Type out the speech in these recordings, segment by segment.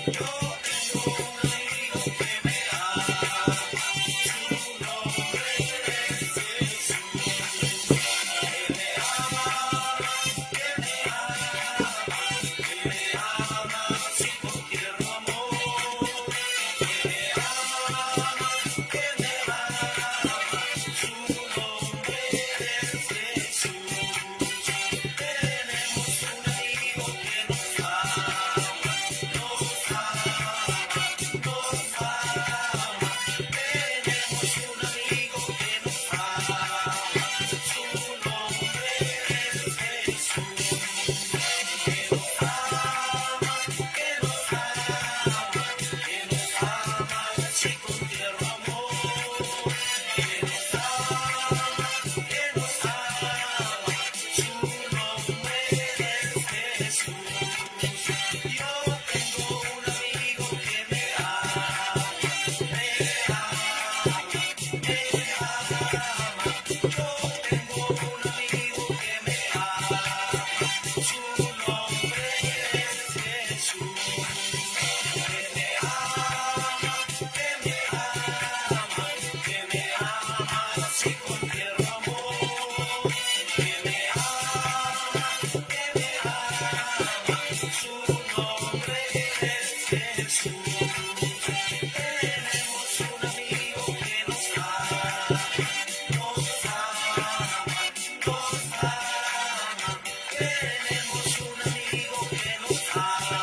Yo tengo un amigo que me ama, su nombre es Jesús. Que me ama, que me ama, que me ama sin cualquier amor. Que me ama, que me ama, su nombre es Jesús. Tenemos un amigo que nos ama, nos ama, nos ama. Tenemos un amigo que nos ama, su nombre es Jesús. Que nos ama, que nos ama, que nos ama sin cualquier amor. Que nos ama, que nos ama, su nombre es Jesús. Yo tengo un amigo que me ama, me ama, me ama. Yo tengo un amigo que me ama, su nombre es Jesús. Que me ama, que me ama, que me ama sin cualquier amor. Que me ama, que me ama, su nombre es Jesús. Tenemos un amigo que nos ama, nos ama, nos ama. Tenemos un amigo que nos ama,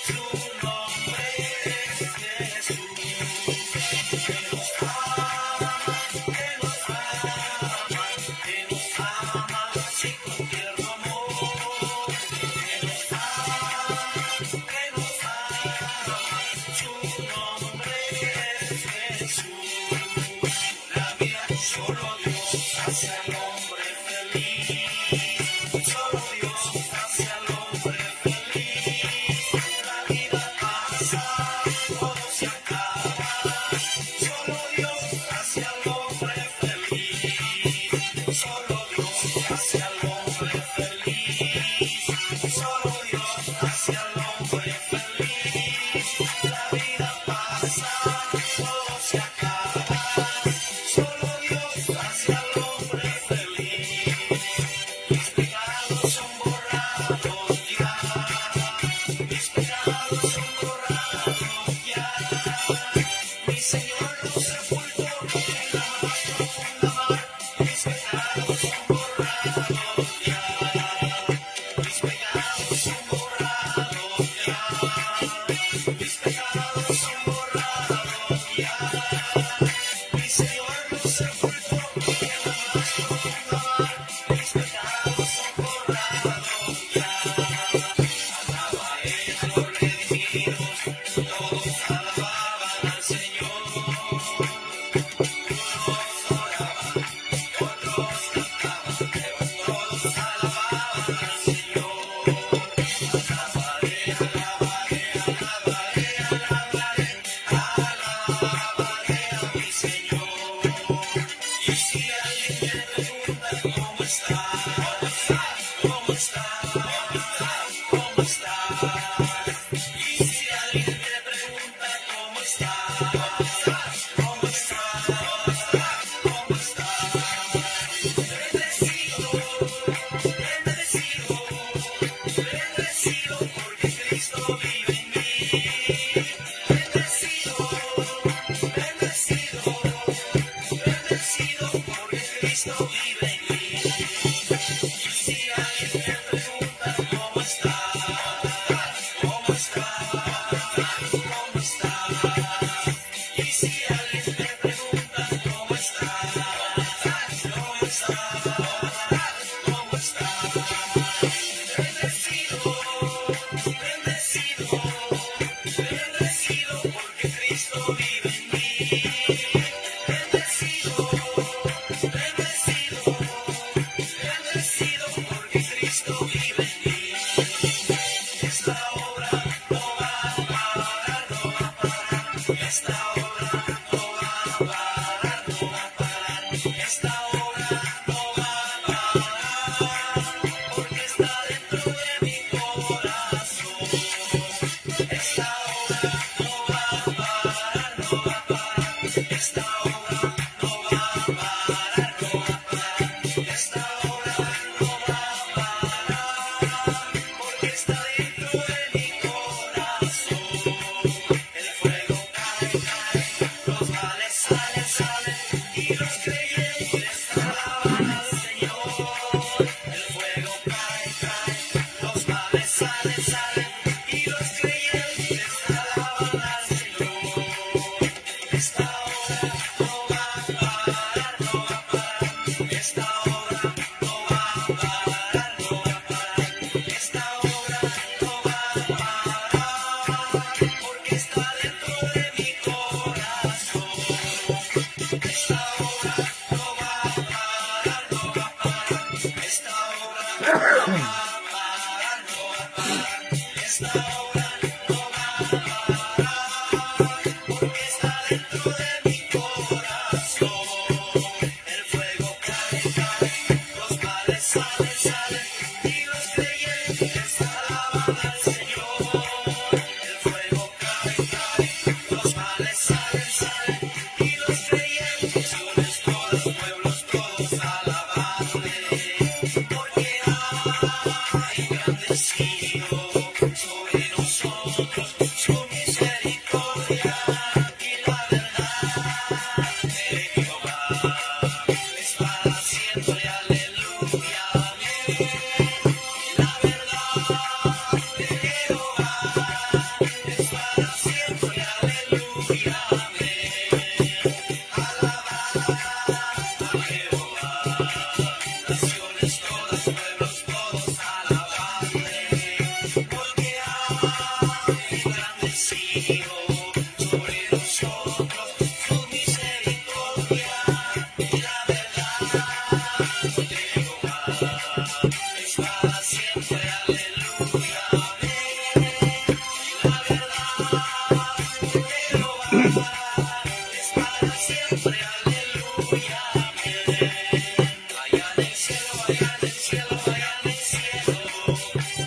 su nombre es Jesús. Que nos ama, que nos ama, que nos ama sin cualquier amor. Que nos ama, que nos ama, su nombre es Jesús. La vida solo Dios hace al hombre feliz. Solo Dios hace al hombre feliz. La vida pasa, todo se acaba. Solo Dios hace al hombre feliz. Solo Dios hace al hombre feliz. Solo Dios hace al hombre feliz. La vida pasa, todo se acaba. Solo Dios hace al hombre feliz. Mis pecados son borrados ya. Mis pecados son borrados ya. Mi Señor los sepultó en la más profunda mar. Mis pecados son borrados ya. Mis pecados son borrados ya. Mis pecados son borrados ya. Mi Señor los sepultó en la más profunda mar. Mis pecados son borrados ya. Alabaré a los redimidos, todos alababan al Señor. Unos oraban, otros cantaban, pero todos alababan al Señor. Alabaré, alabaré, alabaré, alabaré, alabaré a mi Señor. Y si alguien me pregunta cómo está, cómo está, cómo está, y si alguien me pregunta cómo está, cómo está, cómo está, bendecido, bendecido, bendecido porque Cristo vive en mí. Bendecido, bendecido, bendecido porque Cristo vive en mí. Y si alguien me pregunta cómo está, cómo está, cómo está, y si alguien me pregunta cómo está, cómo está, cómo está, bendecido, bendecido, bendecido porque Cristo vive en mí. Bendecido, bendecido, bendecido porque Cristo vive en mí. Esta obra no va a parar, no va a parar. Esta obra no va a parar, no va a parar. Esta obra no va a parar porque está dentro de mi corazón. Esta salen y los creyentes alaban al Señor. Esta hora no va a parar, no va a parar. Esta hora no va a parar, no va a parar. Esta hora no va a parar, porque está dentro de mi corazón. Esta hora no va a parar, no va a parar. Esta hora no va a parar, no va a parar. Esta hora no va a parar, porque está dentro de mi corazón. El fuego cae, cae, los males salen, salen, y los creyentes alaban al Señor. El fuego cae, cae, los males salen, salen, y los creyentes, todos, pueblos, todos alabarle, porque hay engrandecido sobre nosotros su misericordia y la verdad de Jehová es para siempre, aleluya, amén. La verdad de Jehová es para siempre, aleluya, amén. Alabad a Jehová, naciones todas, pueblos todos, alabadle, porque ha engrandecido sobre nosotros su misericordia y la verdad de Jehová es para siempre, aleluya, amén. La verdad de Jehová es para siempre, aleluya, amén. Allá en el cielo, allá en el cielo, allá en el cielo,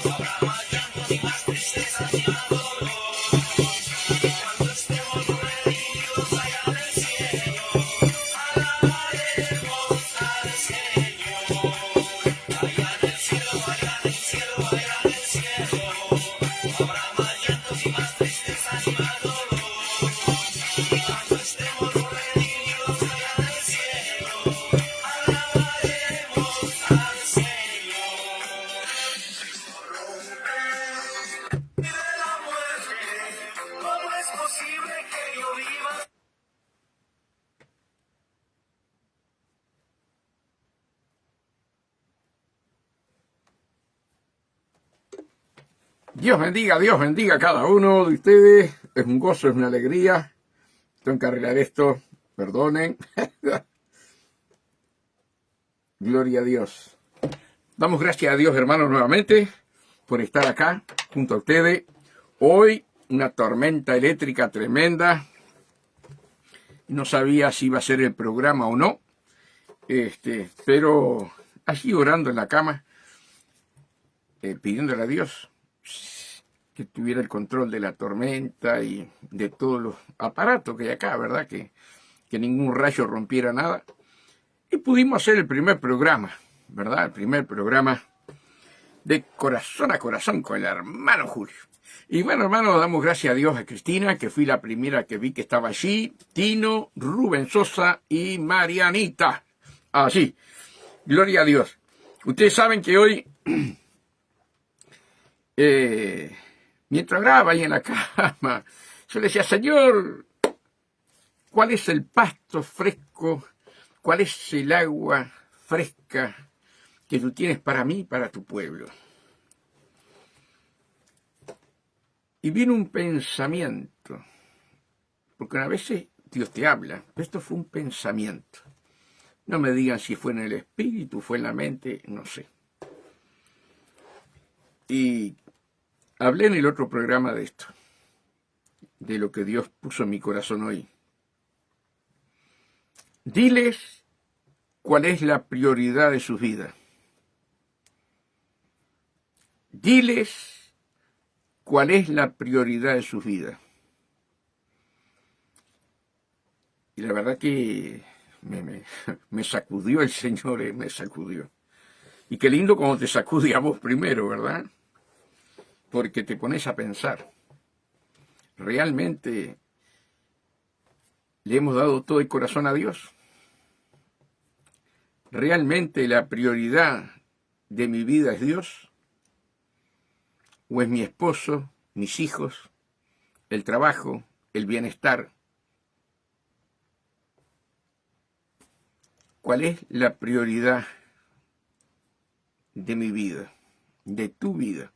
no habrá más llantos ni más tristezas ni más dolor. Cuando estemos reunidos allá en el cielo, alabaremos al Señor. Allá en el cielo, allá en el cielo, allá en el cielo, no habrá más llantos ni más tristezas ni más dolor. Cuando estemos reunidos allá en el cielo, alabaremos al Señor. Y de la muerte, ¿cómo es posible que yo viva? Dios bendiga a cada uno de ustedes. Es un gozo, es una alegría. Tengo que arreglar esto, perdonen. Gloria a Dios. Damos gracias a Dios, hermanos, nuevamente por estar acá junto a ustedes. Hoy una tormenta eléctrica tremenda. No sabía si iba a ser el programa o no. Pero allí orando en la cama, pidiéndole a Dios que tuviera el control de la tormenta y de todos los aparatos que hay acá, ¿verdad? Que ningún rayo rompiera nada. Y pudimos hacer el primer programa, ¿verdad? El primer programa de corazón a corazón con el hermano Julio. Y bueno, hermano, damos gracias a Dios a Cristina, que fui la primera que vi que estaba allí, Tino, Rubén Sosa y Marianita. Así, gloria a Dios. Ustedes saben que hoy, mientras grababa ahí en la cama, yo le decía, Señor, ¿cuál es el pasto fresco? ¿Cuál es el agua fresca que tú tienes para mí y para tu pueblo? Y vino un pensamiento, porque a veces Dios te habla, pero esto fue un pensamiento. No me digan si fue en el espíritu, fue en la mente, no sé. Y hablé en el otro programa de esto, de lo que Dios puso en mi corazón hoy. Diles cuál es la prioridad de sus vidas. Diles cuál es la prioridad de sus vidas. Y la verdad que me sacudió el Señor, me sacudió. Y qué lindo cuando te sacude a vos primero, ¿verdad? Porque te pones a pensar. ¿Realmente le hemos dado todo el corazón a Dios? ¿Realmente la prioridad de mi vida es Dios? ¿O es mi esposo, mis hijos, el trabajo, el bienestar? ¿Cuál es la prioridad de mi vida, de tu vida?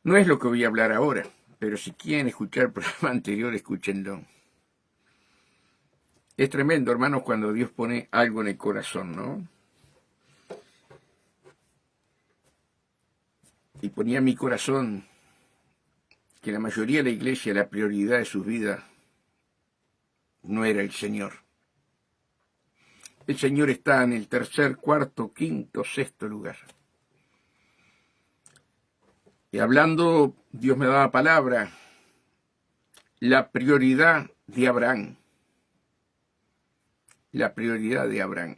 No es lo que voy a hablar ahora, pero si quieren escuchar el programa anterior, escúchenlo. Es tremendo, hermanos, cuando Dios pone algo en el corazón, ¿no? Y ponía en mi corazón que la mayoría de la iglesia, la prioridad de sus vidas no era el Señor. El Señor está en el tercer, cuarto, quinto, sexto lugar. Y hablando, Dios me daba palabra, la prioridad de Abraham. La prioridad de Abraham.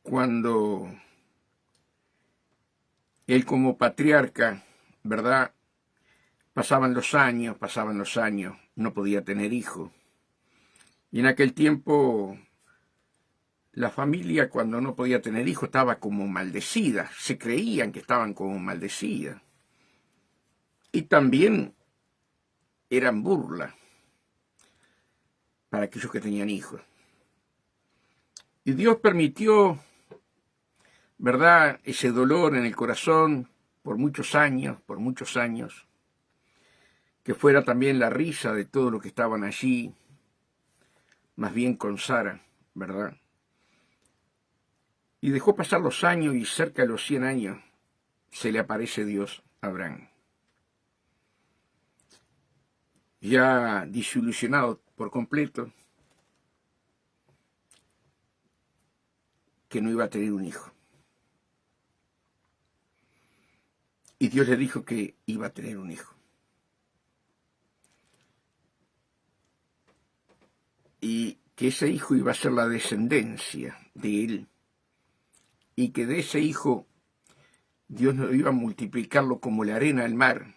Cuando él como patriarca, ¿verdad? Pasaban los años, no podía tener hijos. Y en aquel tiempo la familia, cuando no podía tener hijos, estaba como maldecida. Se creían que estaban como maldecidas. Y también eran burla para aquellos que tenían hijos. Y Dios permitió, ¿verdad?, ese dolor en el corazón por muchos años, que fuera también la risa de todos los que estaban allí, más bien con Sara, ¿verdad? Y dejó pasar los años y cerca de los 100 años se le aparece Dios a Abraham. Ya desilusionado por completo, que no iba a tener un hijo. Y Dios le dijo que iba a tener un hijo. Y que ese hijo iba a ser la descendencia de él. Y que de ese hijo Dios no iba a multiplicarlo como la arena del mar,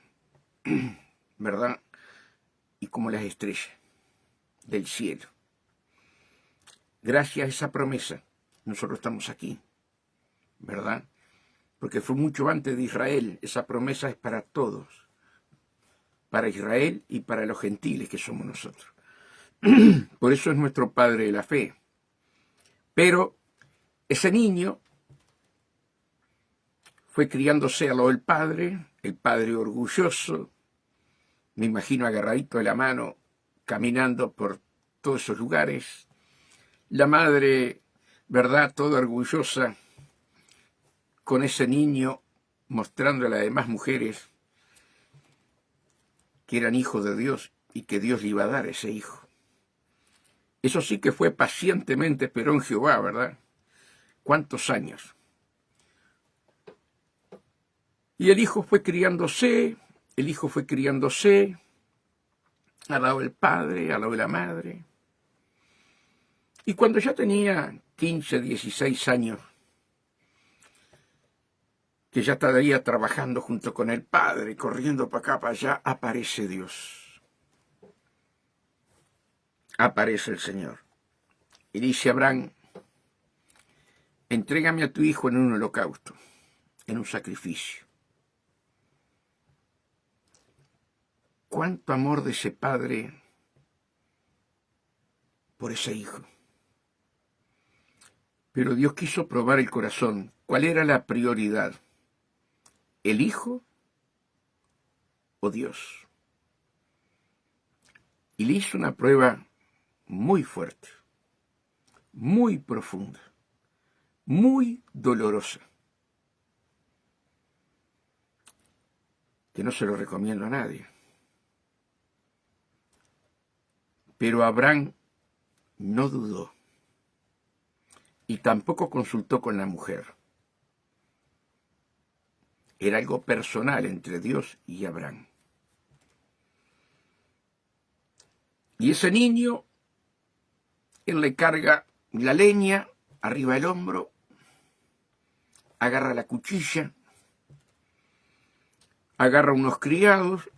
¿verdad? Y como las estrellas del cielo. Gracias a esa promesa, nosotros estamos aquí, ¿verdad? Porque fue mucho antes de Israel. Esa promesa es para todos, para Israel y para los gentiles que somos nosotros. Por eso es nuestro padre de la fe. Pero ese niño fue criándose a lo del padre, el padre orgulloso, me imagino agarradito de la mano, caminando por todos esos lugares. La madre, ¿verdad?, toda orgullosa, con ese niño, mostrándole a las demás mujeres que eran hijos de Dios y que Dios le iba a dar ese hijo. Eso sí que fue pacientemente esperó en Jehová, ¿verdad? ¿Cuántos años? Y el hijo fue criándose, al lado del padre, al lado de la madre. Y cuando ya tenía 15, 16 años, que ya estaría trabajando junto con el padre, corriendo para acá, para allá, aparece Dios. Aparece el Señor. Y dice a Abraham, entrégame a tu hijo en un holocausto, en un sacrificio. Cuánto amor de ese padre por ese hijo. Pero Dios quiso probar el corazón. ¿Cuál era la prioridad? ¿El hijo o Dios? Y le hizo una prueba muy fuerte, muy profunda, muy dolorosa, que no se lo recomiendo a nadie. Pero Abraham no dudó y tampoco consultó con la mujer. Era algo personal entre Dios y Abraham. Y ese niño, él le carga la leña arriba del hombro, agarra la cuchilla, agarra unos criados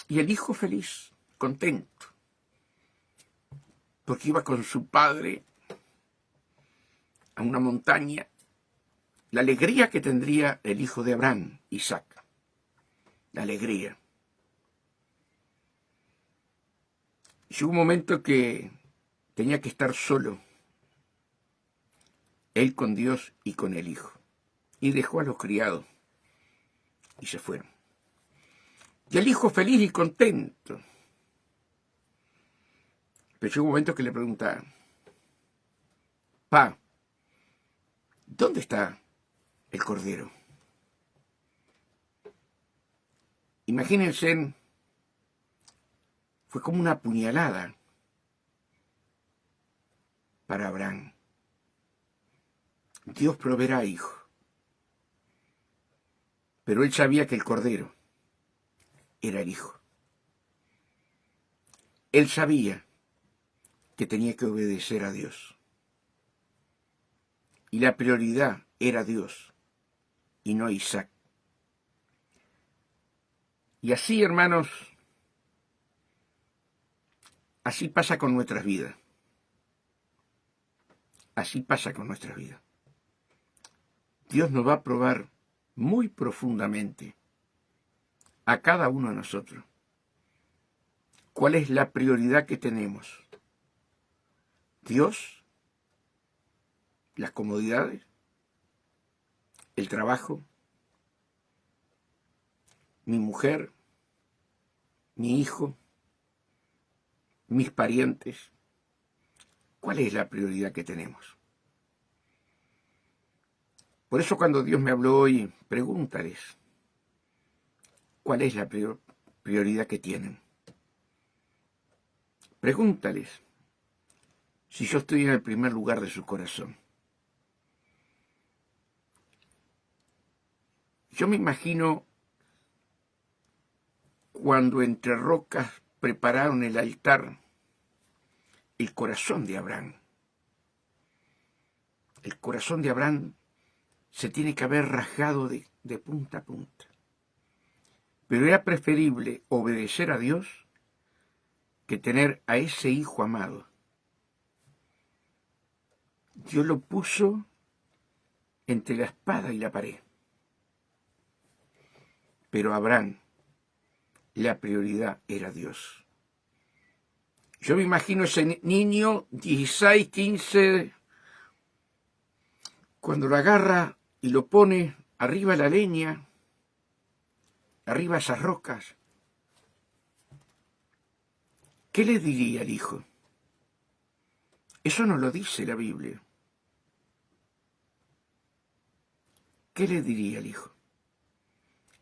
y el hijo feliz, contento, porque iba con su padre a una montaña la alegría que tendría el hijo de Abraham, Isaac. La alegría. Llegó un momento que tenía que estar solo, él con Dios y con el hijo. Y dejó a los criados y se fueron. Y el hijo feliz y contento. Pero llegó un momento que le pregunta, Pa, ¿dónde está el cordero? Imagínense, fue como una puñalada para Abraham. Dios proveerá, hijo. Pero él sabía que el cordero era el hijo. Él sabía que tenía que obedecer a Dios. Y la prioridad era Dios y no Isaac. Y así, hermanos, así pasa con nuestras vidas. Así pasa con nuestras vidas. Dios nos va a probar muy profundamente a cada uno de nosotros cuál es la prioridad que tenemos. Dios, las comodidades, el trabajo, mi mujer, mi hijo, mis parientes. ¿Cuál es la prioridad que tenemos? Por eso cuando Dios me habló hoy, pregúntales, ¿cuál es la prioridad que tienen? Pregúntales si yo estoy en el primer lugar de su corazón. Yo me imagino cuando entre rocas prepararon el altar, el corazón de Abraham. El corazón de Abraham se tiene que haber rasgado de punta a punta. Pero era preferible obedecer a Dios que tener a ese hijo amado. Dios lo puso entre la espada y la pared. Pero Abraham, la prioridad era Dios. Yo me imagino ese niño, 16, 15, cuando lo agarra y lo pone arriba de la leña, arriba de esas rocas. ¿Qué le diría el hijo? Eso no lo dice la Biblia. ¿Qué le diría el hijo?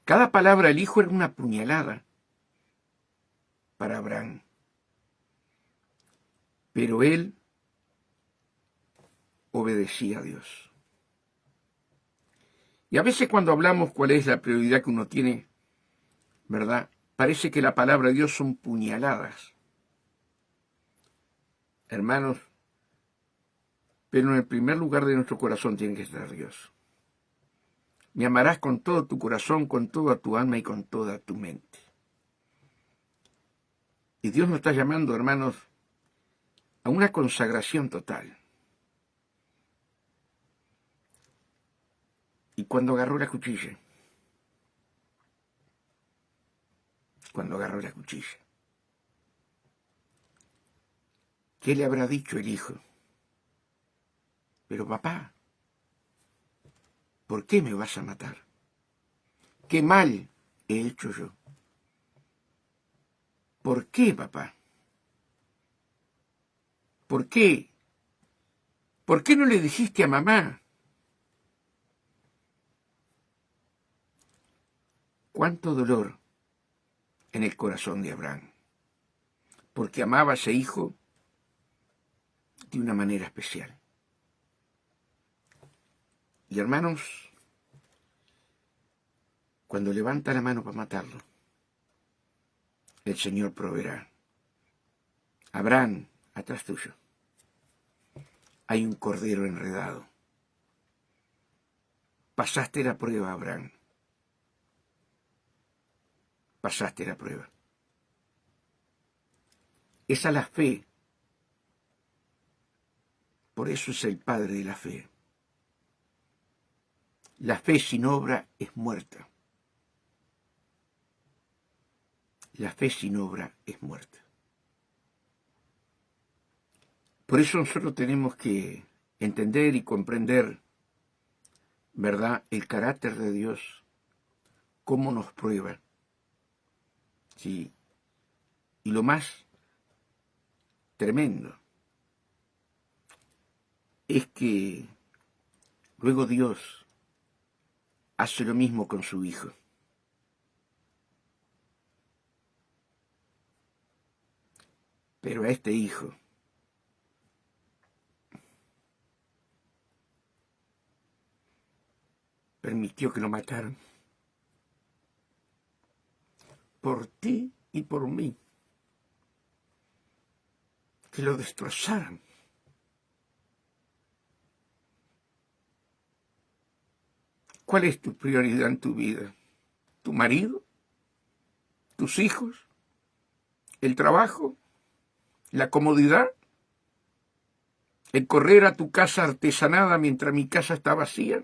Cada palabra del hijo era una puñalada para Abraham. Pero él obedecía a Dios. Y a veces cuando hablamos cuál es la prioridad que uno tiene, ¿verdad? Parece que la palabra de Dios son puñaladas. Hermanos, pero en el primer lugar de nuestro corazón tiene que estar Dios. Me amarás con todo tu corazón, con toda tu alma y con toda tu mente. Y Dios nos está llamando, hermanos, a una consagración total. Y cuando agarró la cuchilla, ¿qué le habrá dicho el hijo? Pero papá, ¿por qué me vas a matar? ¿Qué mal he hecho yo? ¿Por qué, papá? ¿Por qué? ¿Por qué no le dijiste a mamá? Cuánto dolor en el corazón de Abraham, porque amaba a ese hijo de una manera especial. Y hermanos, cuando levanta la mano para matarlo, el Señor proveerá. Abraham, atrás tuyo, hay un cordero enredado. Pasaste la prueba, Abraham. Pasaste la prueba. Esa es la fe. Por eso es el padre de la fe. La fe sin obra es muerta. La fe sin obra es muerta. Por eso nosotros tenemos que entender y comprender, ¿verdad?, el carácter de Dios, cómo nos prueba. ¿Sí? Y lo más tremendo es que luego Dios hace lo mismo con su Hijo. Pero a este Hijo permitió que lo mataran. Por ti y por mí. Que lo destrozaran. ¿Cuál es tu prioridad en tu vida? ¿Tu marido? ¿Tus hijos? ¿El trabajo? ¿La comodidad? ¿El correr a tu casa artesanada mientras mi casa está vacía?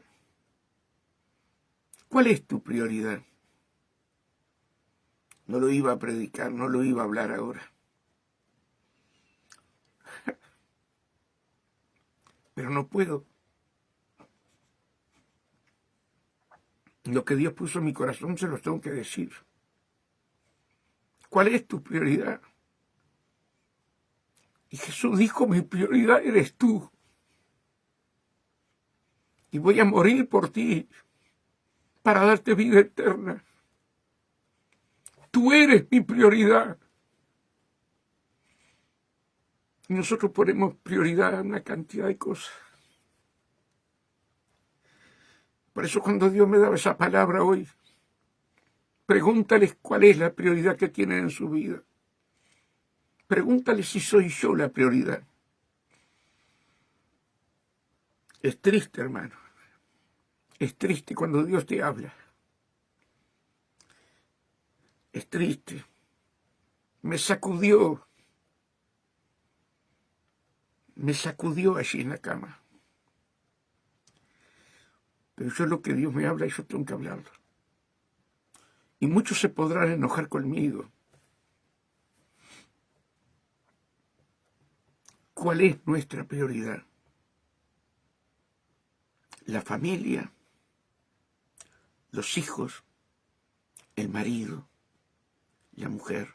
¿Cuál es tu prioridad? No lo iba a predicar, no lo iba a hablar ahora. Pero no puedo. Lo que Dios puso en mi corazón se los tengo que decir. ¿Cuál es tu prioridad? Y Jesús dijo, mi prioridad eres tú. Y voy a morir por ti para darte vida eterna. Tú eres mi prioridad. Y nosotros ponemos prioridad a una cantidad de cosas. Por eso cuando Dios me daba esa palabra hoy, pregúntales cuál es la prioridad que tienen en su vida. Pregúntales si soy yo la prioridad. Es triste, hermano. Es triste cuando Dios te habla. Es triste. Me sacudió. Me sacudió allí en la cama. Pero yo lo que Dios me habla, yo tengo que hablarlo. Y muchos se podrán enojar conmigo. ¿Cuál es nuestra prioridad? La familia, los hijos, el marido, la mujer.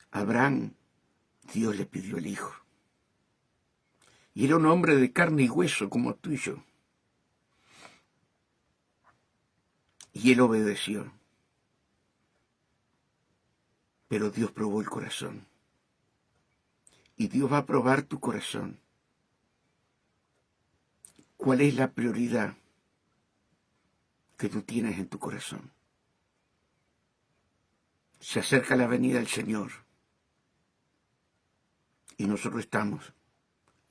A Abraham, Dios le pidió el hijo. Y era un hombre de carne y hueso como tú y yo. Y él obedeció. Pero Dios probó el corazón. Y Dios va a probar tu corazón. ¿Cuál es la prioridad que tú tienes en tu corazón? Se acerca la venida del Señor. Y nosotros estamos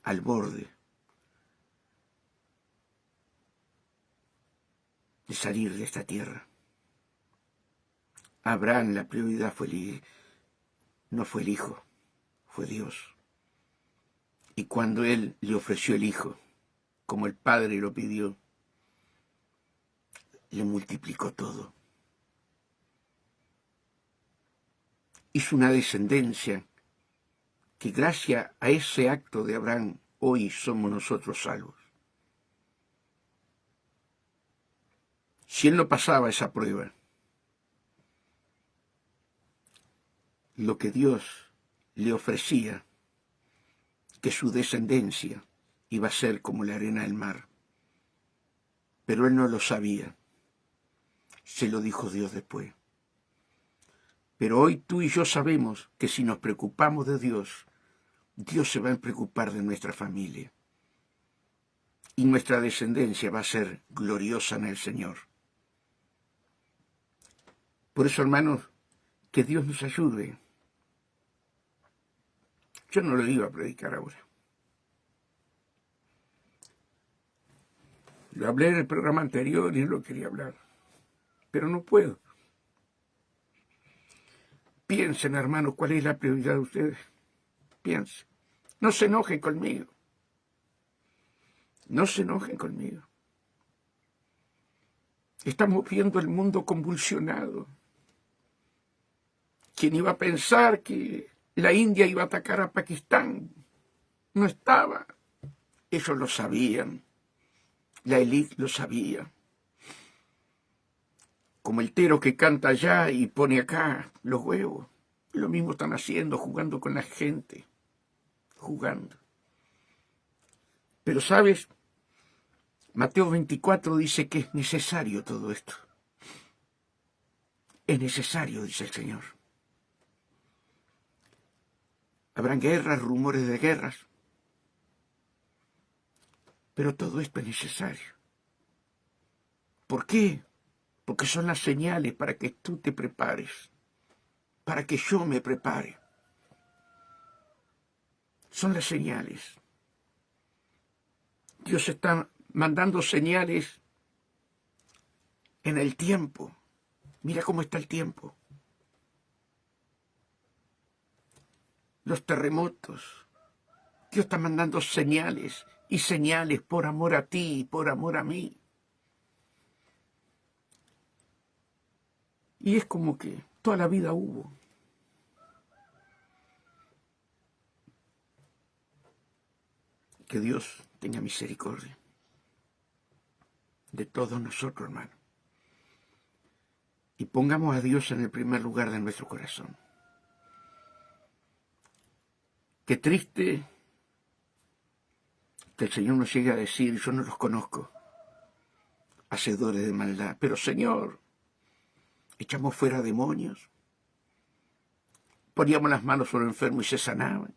al borde de salir de esta tierra. Abraham, la prioridad no fue el hijo, fue Dios. Y cuando él le ofreció el hijo, como el Padre lo pidió, le multiplicó todo. Hizo una descendencia que gracias a ese acto de Abraham, hoy somos nosotros salvos. Si él no pasaba esa prueba, lo que Dios le ofrecía, que su descendencia iba a ser como la arena del mar. Pero él no lo sabía. Se lo dijo Dios después. Pero hoy tú y yo sabemos que si nos preocupamos de Dios, Dios se va a preocupar de nuestra familia. Y nuestra descendencia va a ser gloriosa en el Señor. Por eso, hermanos, que Dios nos ayude. Yo no lo iba a predicar ahora. Lo hablé en el programa anterior y no lo quería hablar. Pero no puedo. Piensen, hermanos, cuál es la prioridad de ustedes. Piensen. No se enojen conmigo. No se enojen conmigo. Estamos viendo el mundo convulsionado. ¿Quién iba a pensar que la India iba a atacar a Pakistán? No estaba. Ellos lo sabían. La élite lo sabía. Como el tero que canta allá y pone acá los huevos. Lo mismo están haciendo, jugando con la gente. Jugando. Pero, ¿sabes? Mateo 24 dice que es necesario todo esto. Es necesario, dice el Señor. Habrán guerras, rumores de guerras. Pero todo esto es necesario. ¿Por qué? Porque son las señales para que tú te prepares, para que yo me prepare. Son las señales. Dios está mandando señales en el tiempo. Mira cómo está el tiempo. Los terremotos. Dios está mandando señales y señales por amor a ti y por amor a mí. Y es como que toda la vida hubo. Que Dios tenga misericordia de todos nosotros, hermano. Y pongamos a Dios en el primer lugar de nuestro corazón. Qué triste que el Señor nos llegue a decir, yo no los conozco, hacedores de maldad. Pero Señor, echamos fuera demonios, poníamos las manos sobre el enfermo y se sanaban,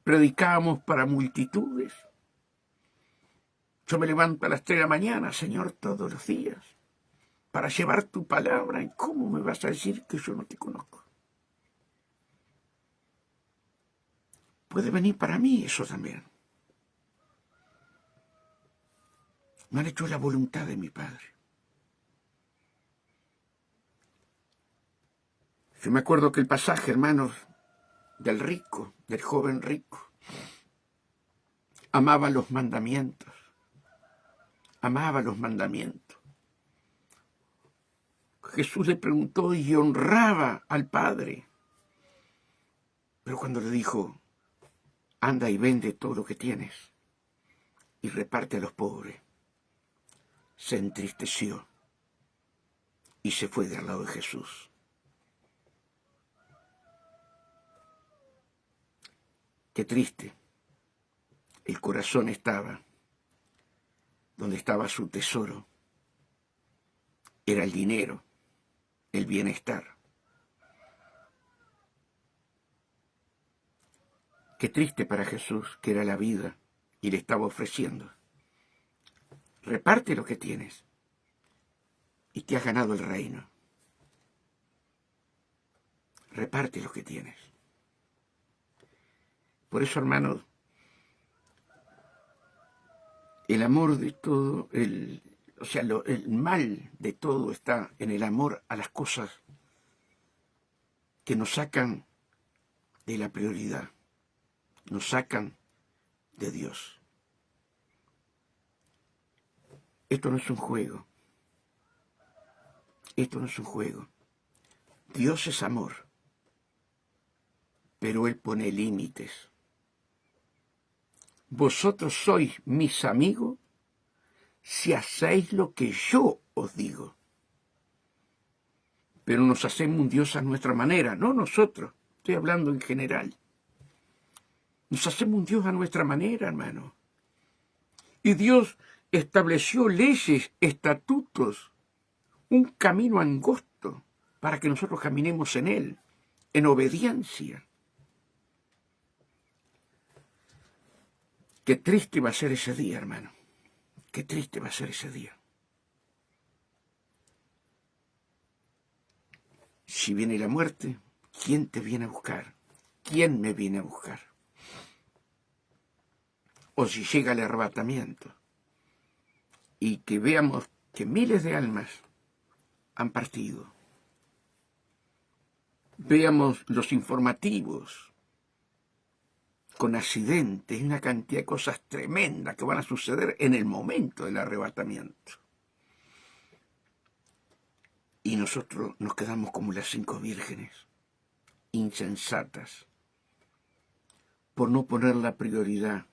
predicábamos para multitudes. Yo me levanto a las 3 de la mañana, Señor, todos los días, para llevar tu palabra. ¿Y cómo me vas a decir que yo no te conozco? Puede venir para mí eso también. Me han hecho la voluntad de mi Padre. Yo me acuerdo que el pasaje, hermanos, del rico, del joven rico, amaba los mandamientos. Amaba los mandamientos. Jesús le preguntó y honraba al Padre. Pero cuando le dijo, anda y vende todo lo que tienes y reparte a los pobres, se entristeció y se fue de al lado de Jesús. Qué triste. El corazón estaba donde estaba su tesoro. Era el dinero, el bienestar. Qué triste para Jesús, que era la vida, y le estaba ofreciendo. Reparte lo que tienes y te has ganado el reino. Reparte lo que tienes. Por eso, hermanos, el amor de todo, el mal de todo está en el amor a las cosas que nos sacan de la prioridad, nos sacan de Dios. Esto no es un juego. Esto no es un juego. Dios es amor, pero Él pone límites. Vosotros sois mis amigos si hacéis lo que yo os digo. Pero nos hacemos un Dios a nuestra manera, no nosotros, estoy hablando en general. Nos hacemos un Dios a nuestra manera, hermano. Y Dios estableció leyes, estatutos, un camino angosto para que nosotros caminemos en Él, en obediencia. Qué triste va a ser ese día, hermano. Qué triste va a ser ese día. Si viene la muerte, ¿quién te viene a buscar? ¿Quién me viene a buscar? O si llega el arrebatamiento y que veamos que miles de almas han partido. Veamos los informativos con accidentes, una cantidad de cosas tremendas que van a suceder en el momento del arrebatamiento. Y nosotros nos quedamos como las 5 vírgenes, insensatas, por no poner la prioridad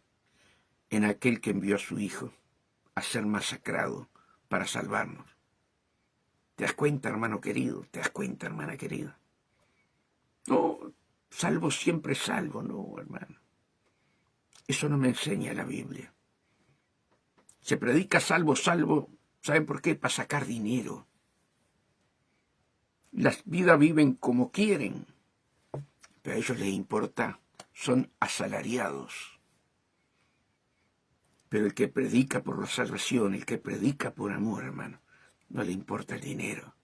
en aquel que envió a su Hijo a ser masacrado para salvarnos. ¿Te das cuenta, hermano querido? ¿Te das cuenta, hermana querida? No, salvo siempre salvo, no, hermano. Eso no me enseña la Biblia. Se predica salvo, salvo. ¿Saben por qué? Para sacar dinero. Las vidas viven como quieren, pero a ellos les importa, son asalariados. Pero el que predica por la salvación, el que predica por amor, hermano, no le importa el dinero.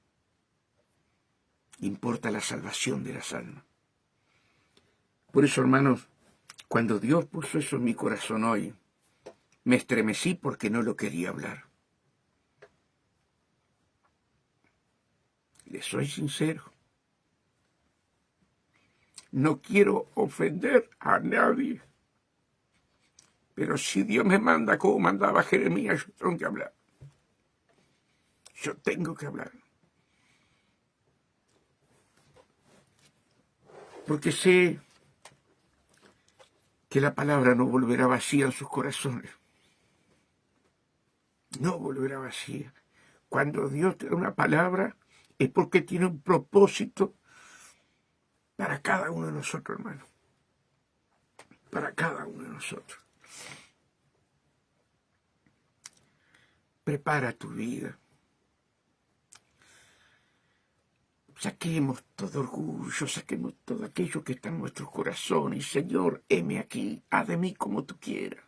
Le importa la salvación de las almas. Por eso, hermanos, cuando Dios puso eso en mi corazón hoy, me estremecí porque no lo quería hablar. Les soy sincero. No quiero ofender a nadie. Pero si Dios me manda como mandaba Jeremías, yo tengo que hablar. Yo tengo que hablar. Porque sé que la palabra no volverá vacía en sus corazones. No volverá vacía. Cuando Dios te da una palabra, es porque tiene un propósito para cada uno de nosotros, hermano. Para cada uno de nosotros. Prepara tu vida. Saquemos todo orgullo, saquemos todo aquello que está en nuestros corazones. Señor, heme aquí, haz de mí como tú quieras.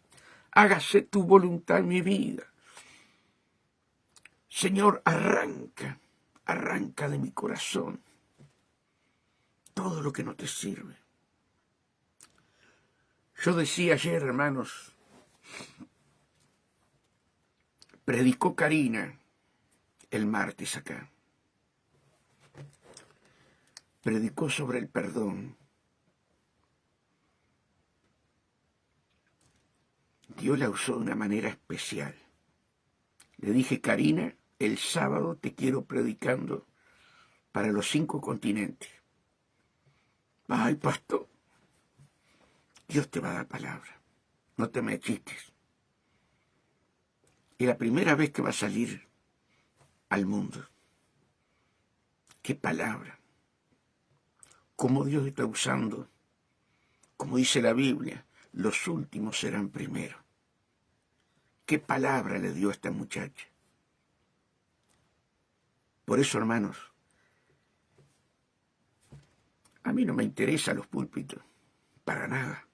Hágase tu voluntad en mi vida. Señor, arranca de mi corazón todo lo que no te sirve. Yo decía ayer, hermanos, predicó Karina el martes acá. Predicó sobre el perdón. Dios la usó de una manera especial. Le dije, Karina, el sábado te quiero predicando para los 5 continentes. Ay, pastor, Dios te va a dar palabra. No te me achiques. Es la primera vez que va a salir al mundo. ¡Qué palabra! Cómo Dios está usando, como dice la Biblia, los últimos serán primero. ¿Qué palabra le dio a esta muchacha? Por eso, hermanos, a mí no me interesan los púlpitos, para nada.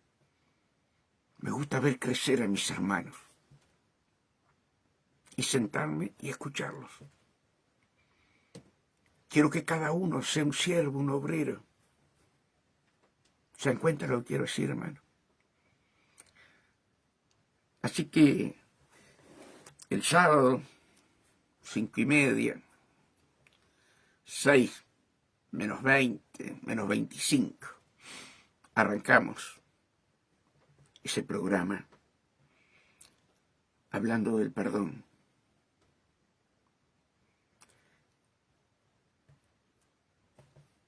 Me gusta ver crecer a mis hermanos y sentarme y escucharlos. Quiero que cada uno sea un siervo, un obrero. ¿Se dan cuenta lo que quiero decir, hermano? Así que el sábado, 5:30, 6 menos 20, menos 25, arrancamos ese programa hablando del perdón.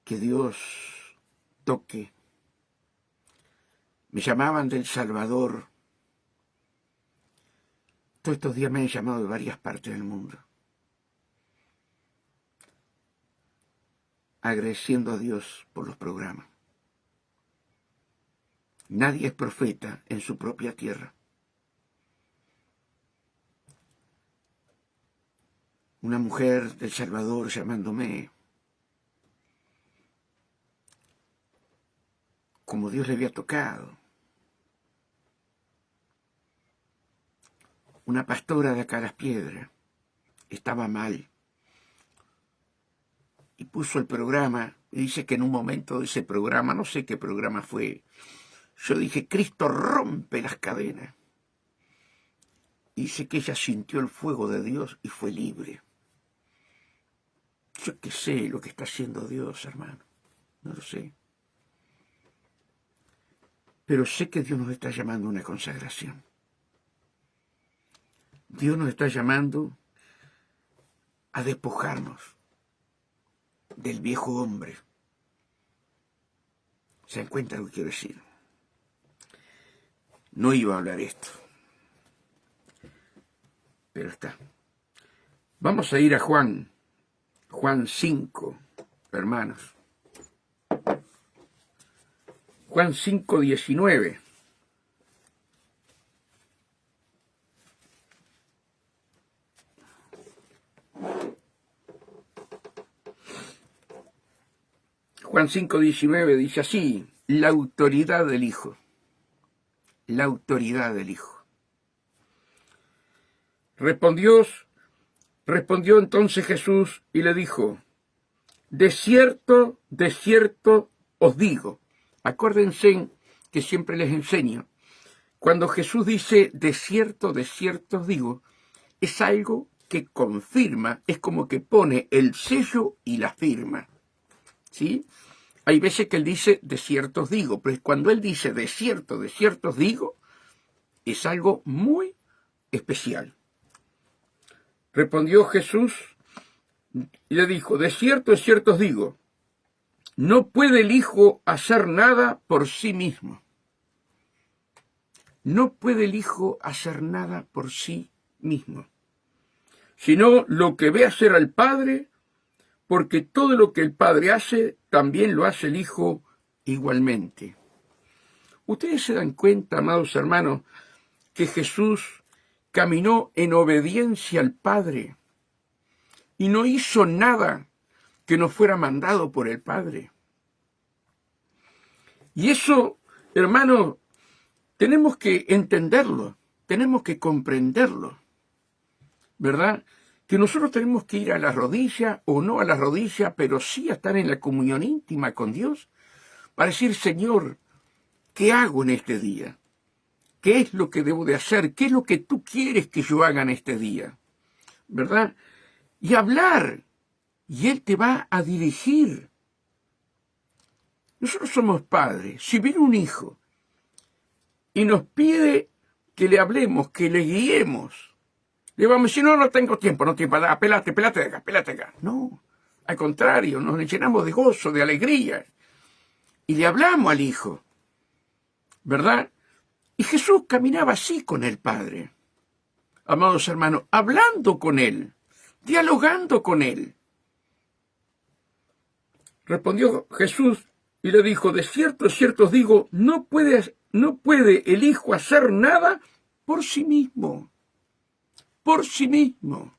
Que Dios toque. Me llamaban del Salvador. Todos estos días me han llamado de varias partes del mundo. Agradeciendo a Dios por los programas. Nadie es profeta en su propia tierra. Una mujer del Salvador llamándome, como Dios le había tocado. Una pastora de acá a Las Piedras estaba mal y puso el programa y dice que en un momento de ese programa, no sé qué programa fue, yo dije, Cristo rompe las cadenas. Y dice que ella sintió el fuego de Dios y fue libre. Yo qué sé lo que está haciendo Dios, hermano. No lo sé. pero sé que Dios nos está llamando a una consagración. Dios nos está llamando a despojarnos del viejo hombre. ¿Se dan cuenta lo que quiero decir? No iba a hablar esto, pero está. Vamos a ir a Juan 5, hermanos. Juan 5:19. Juan 5:19 dice así: la autoridad del Hijo. La autoridad del Hijo. Respondió entonces Jesús y le dijo: de cierto os digo. Acuérdense que siempre les enseño. Cuando Jesús dice de cierto os digo, es algo que confirma, es como que pone el sello y la firma. ¿Sí? Hay veces que él dice de cierto os digo, pero cuando él dice de cierto os digo, es algo muy especial. Respondió Jesús y le dijo: de cierto os digo, no puede el Hijo hacer nada por sí mismo. No puede el Hijo hacer nada por sí mismo, sino lo que ve hacer al Padre, porque todo lo que el Padre hace, también lo hace el Hijo igualmente. Ustedes se dan cuenta, amados hermanos, que Jesús caminó en obediencia al Padre y no hizo nada que no fuera mandado por el Padre. Y eso, hermanos, tenemos que entenderlo, tenemos que comprenderlo, ¿verdad? Que nosotros tenemos que ir a la rodilla o no a la rodilla, pero sí a estar en la comunión íntima con Dios para decir: Señor, ¿qué hago en este día? ¿Qué es lo que debo de hacer? ¿Qué es lo que tú quieres que yo haga en este día? ¿Verdad? Y hablar, y Él te va a dirigir. Nosotros somos padres. Si viene un hijo y nos pide que le hablemos, que le guiemos, le vamos a decir: no tengo tiempo, apelate acá. No, al contrario, nos llenamos de gozo, de alegría, y le hablamos al Hijo, ¿verdad? Y Jesús caminaba así con el Padre, amados hermanos, hablando con Él, dialogando con Él. Respondió Jesús y le dijo: de cierto os digo, no puede el Hijo hacer nada por sí mismo. Por sí mismo.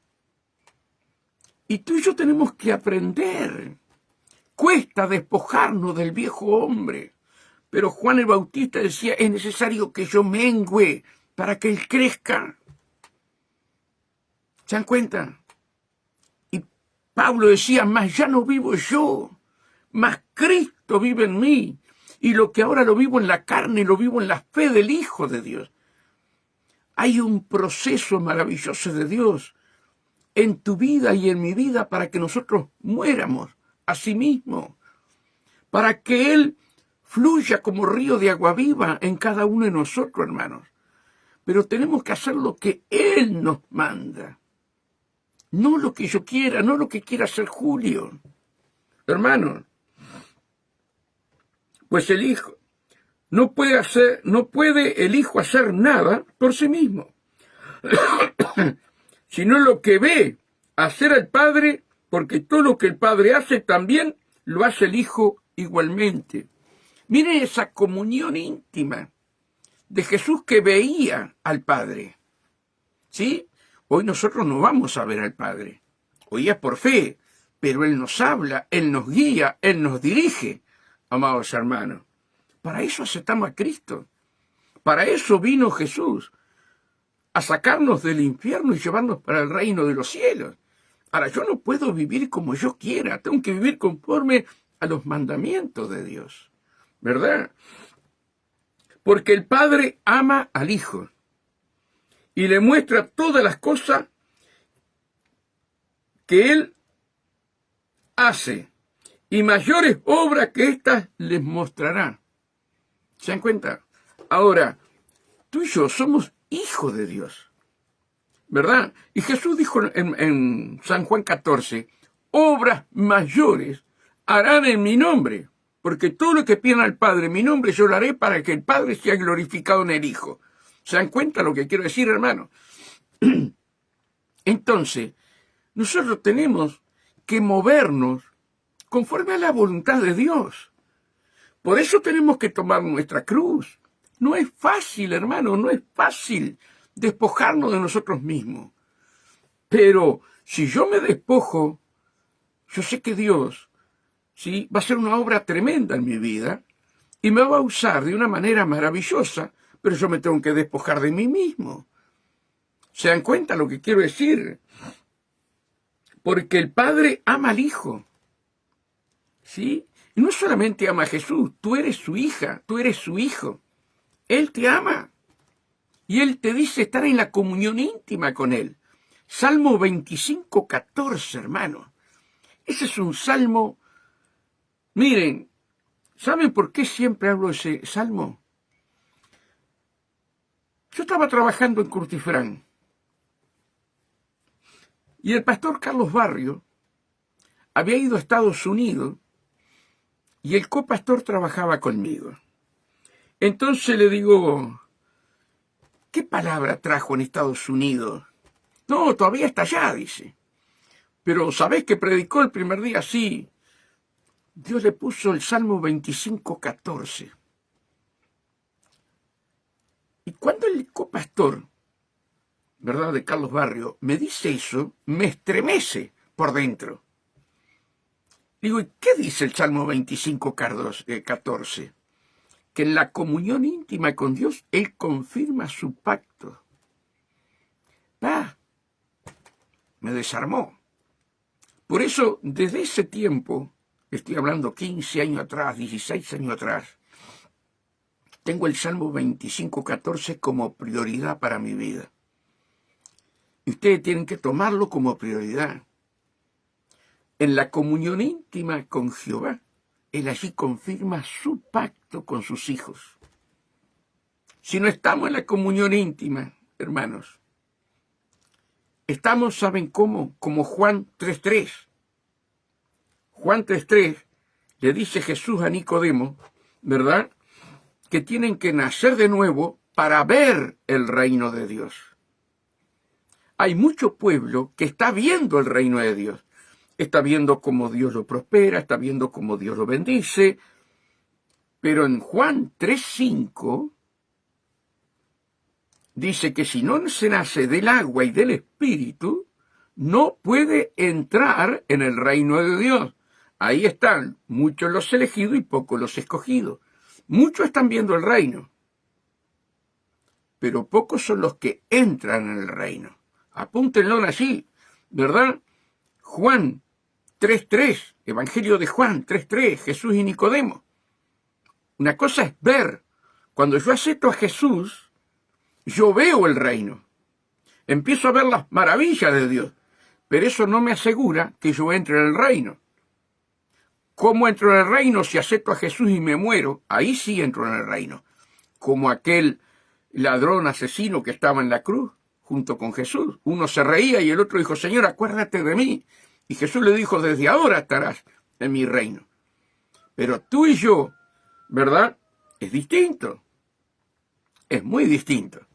Y tú y yo tenemos que aprender. Cuesta despojarnos del viejo hombre. Pero Juan el Bautista decía: es necesario que yo mengüe para que él crezca. ¿Se dan cuenta? Y Pablo decía: mas ya no vivo yo, mas Cristo vive en mí. Y lo que ahora lo vivo en la carne, lo vivo en la fe del Hijo de Dios. Hay un proceso maravilloso de Dios en tu vida y en mi vida para que nosotros muéramos a sí mismos, para que Él fluya como río de agua viva en cada uno de nosotros, hermanos. Pero tenemos que hacer lo que Él nos manda, no lo que yo quiera, no lo que quiera hacer Julio. Hermanos, pues el Hijo no puede el Hijo hacer nada por sí mismo, sino lo que ve hacer al Padre, porque todo lo que el Padre hace también lo hace el Hijo igualmente. Miren esa comunión íntima de Jesús que veía al Padre. ¿Sí? Hoy nosotros no vamos a ver al Padre. Hoy es por fe, pero Él nos habla, Él nos guía, Él nos dirige, amados hermanos. Para eso aceptamos a Cristo. Para eso vino Jesús, a sacarnos del infierno y llevarnos para el reino de los cielos. Ahora, yo no puedo vivir como yo quiera, tengo que vivir conforme a los mandamientos de Dios, ¿verdad? Porque el Padre ama al Hijo y le muestra todas las cosas que Él hace, y mayores obras que éstas les mostrará. ¿Se dan cuenta? Ahora, tú y yo somos hijos de Dios, ¿verdad? Y Jesús dijo en San Juan 14, obras mayores harán en mi nombre, porque todo lo que pidan al Padre en mi nombre yo lo haré para que el Padre sea glorificado en el Hijo. ¿Se dan cuenta lo que quiero decir, hermano? Entonces, nosotros tenemos que movernos conforme a la voluntad de Dios. Por eso tenemos que tomar nuestra cruz. No es fácil, hermano, no es fácil despojarnos de nosotros mismos. Pero si yo me despojo, yo sé que Dios, ¿sí?, va a hacer una obra tremenda en mi vida y me va a usar de una manera maravillosa, pero yo me tengo que despojar de mí mismo. ¿Se dan cuenta lo que quiero decir? Porque el Padre ama al Hijo, ¿sí? Y no solamente ama a Jesús, tú eres su hija, tú eres su hijo. Él te ama. Y Él te dice estar en la comunión íntima con Él. Salmo 25, 14, hermano. Ese es un salmo. Miren, ¿saben por qué siempre hablo de ese salmo? Yo estaba trabajando en Curtifrán. Y el pastor Carlos Barrio había ido a Estados Unidos y el copastor trabajaba conmigo. Entonces le digo, ¿qué palabra trajo en Estados Unidos? No, todavía está allá, dice. Pero ¿sabés que predicó el primer día? Sí. Dios le puso el Salmo 25, 14. Y cuando el copastor, ¿verdad?, de Carlos Barrio, me dice eso, me estremece por dentro. Digo, ¿y qué dice el Salmo 25, 14? Que en la comunión íntima con Dios, Él confirma su pacto. Me desarmó. Por eso, desde ese tiempo, estoy hablando 15 años atrás, 16 años atrás, tengo el Salmo 25, 14 como prioridad para mi vida. Y ustedes tienen que tomarlo como prioridad. En la comunión íntima con Jehová, Él allí confirma su pacto con sus hijos. Si no estamos en la comunión íntima, hermanos, estamos, ¿saben cómo? Como Juan 3.3. Juan 3.3 le dice Jesús a Nicodemo, ¿verdad?, que tienen que nacer de nuevo para ver el reino de Dios. Hay mucho pueblo que está viendo el reino de Dios. Está viendo cómo Dios lo prospera, está viendo cómo Dios lo bendice. Pero en Juan 3.5 dice que si no se nace del agua y del Espíritu, no puede entrar en el reino de Dios. Ahí están muchos los elegidos y pocos los escogidos. Muchos están viendo el reino, pero pocos son los que entran en el reino. Apúntenlo allí, ¿verdad? Juan 3.3, Evangelio de Juan 3.3, Jesús y Nicodemo. Una cosa es ver. Cuando yo acepto a Jesús, yo veo el reino. Empiezo a ver las maravillas de Dios, pero eso no me asegura que yo entre en el reino. ¿Cómo entro en el reino si acepto a Jesús y me muero? Ahí sí entro en el reino. Como aquel ladrón asesino que estaba en la cruz junto con Jesús. Uno se reía y el otro dijo, Señor, acuérdate de mí. Y Jesús le dijo, desde ahora estarás en mi reino. Pero tú y yo, ¿verdad?, es distinto. Es muy distinto.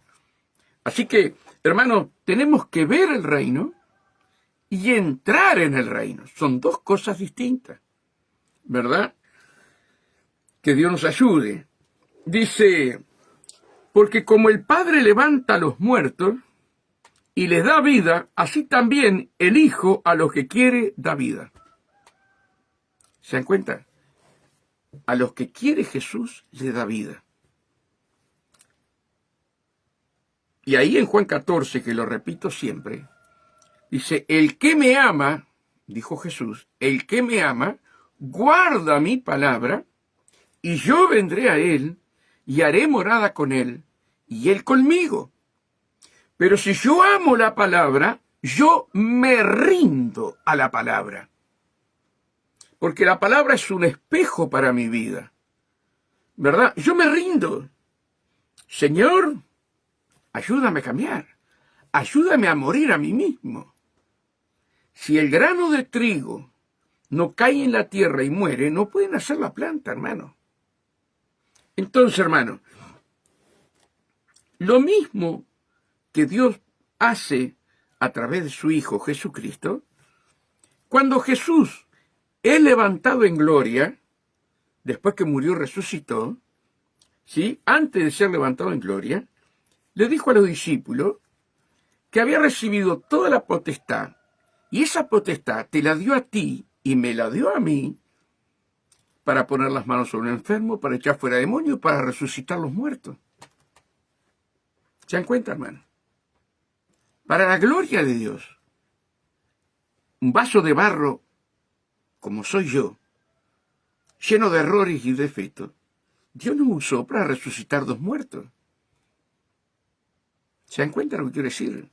Así que, hermanos, tenemos que ver el reino y entrar en el reino. Son dos cosas distintas, ¿verdad? Que Dios nos ayude. Dice, porque como el Padre levanta a los muertos y les da vida, así también el Hijo a los que quiere da vida. ¿Se dan cuenta? A los que quiere Jesús le da vida. Y ahí en Juan 14, que lo repito siempre, dice, el que me ama, dijo Jesús, el que me ama, guarda mi palabra, y yo vendré a él, y haré morada con él, y él conmigo. Pero si yo amo la palabra, yo me rindo a la palabra. Porque la palabra es un espejo para mi vida, ¿verdad? Yo me rindo. Señor, ayúdame a cambiar, ayúdame a morir a mí mismo. Si el grano de trigo no cae en la tierra y muere, no puede nacer la planta, hermano. Entonces, hermano, lo mismo que Dios hace a través de su Hijo Jesucristo, cuando Jesús es levantado en gloria, después que murió y resucitó, ¿sí? Antes de ser levantado en gloria, le dijo a los discípulos que había recibido toda la potestad, y esa potestad te la dio a ti y me la dio a mí, para poner las manos sobre un enfermo, para echar fuera demonios, para resucitar los muertos. ¿Se dan cuenta, hermano? Para la gloria de Dios. Un vaso de barro, como soy yo, lleno de errores y defectos, Dios nos usó para resucitar dos muertos. ¿Se dan cuenta lo que quiero decir?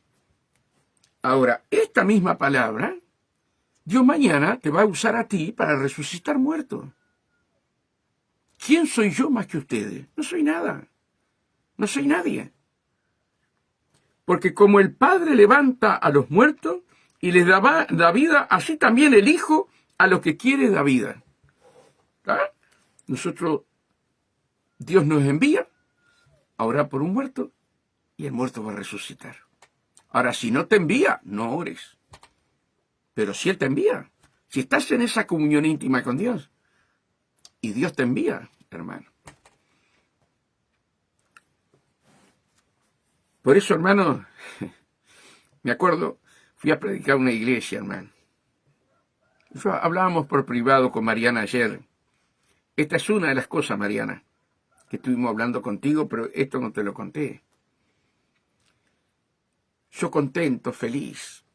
Ahora, esta misma palabra, Dios mañana te va a usar a ti para resucitar muertos. ¿Quién soy yo más que ustedes? No soy nada. No soy nadie. Porque como el Padre levanta a los muertos y les da vida, así también el Hijo a los que quiere da vida. ¿Ah? Nosotros, Dios nos envía a orar por un muerto y el muerto va a resucitar. Ahora, si no te envía, no ores. Pero si Él te envía, si estás en esa comunión íntima con Dios, y Dios te envía, hermano. Por eso, hermano, me acuerdo, fui a predicar a una iglesia, hermano. Hablábamos por privado con Mariana ayer. Esta es una de las cosas, Mariana, que estuvimos hablando contigo, pero esto no te lo conté. Yo contento, feliz,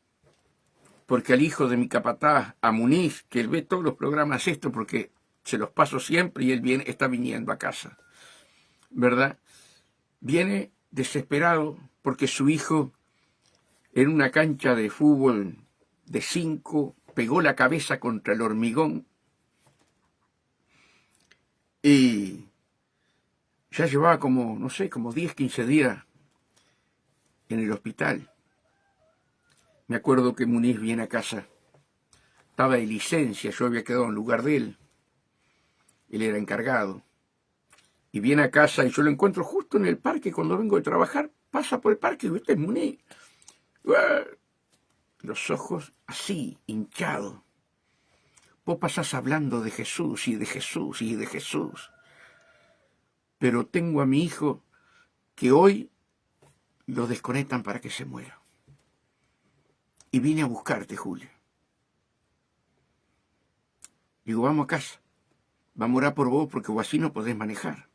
porque al hijo de mi capataz, a Muniz, que él ve todos los programas esto, porque se los paso siempre y él está viniendo a casa, ¿verdad? Viene desesperado porque su hijo en una cancha de fútbol de 5 pegó la cabeza contra el hormigón y ya llevaba como, no sé, como 10, 15 días en el hospital. Me acuerdo que Muniz viene a casa, estaba de licencia, yo había quedado en lugar de él era encargado. Y viene a casa y yo lo encuentro justo en el parque cuando vengo de trabajar, pasa por el parque y este es Muniz. Los ojos así, hinchados. Vos pasás hablando de Jesús y de Jesús y de Jesús. Pero tengo a mi hijo que hoy lo desconectan para que se muera. Y vine a buscarte, Julio. Digo, vamos a casa. Vamos a orar por vos porque vos así no podés manejar.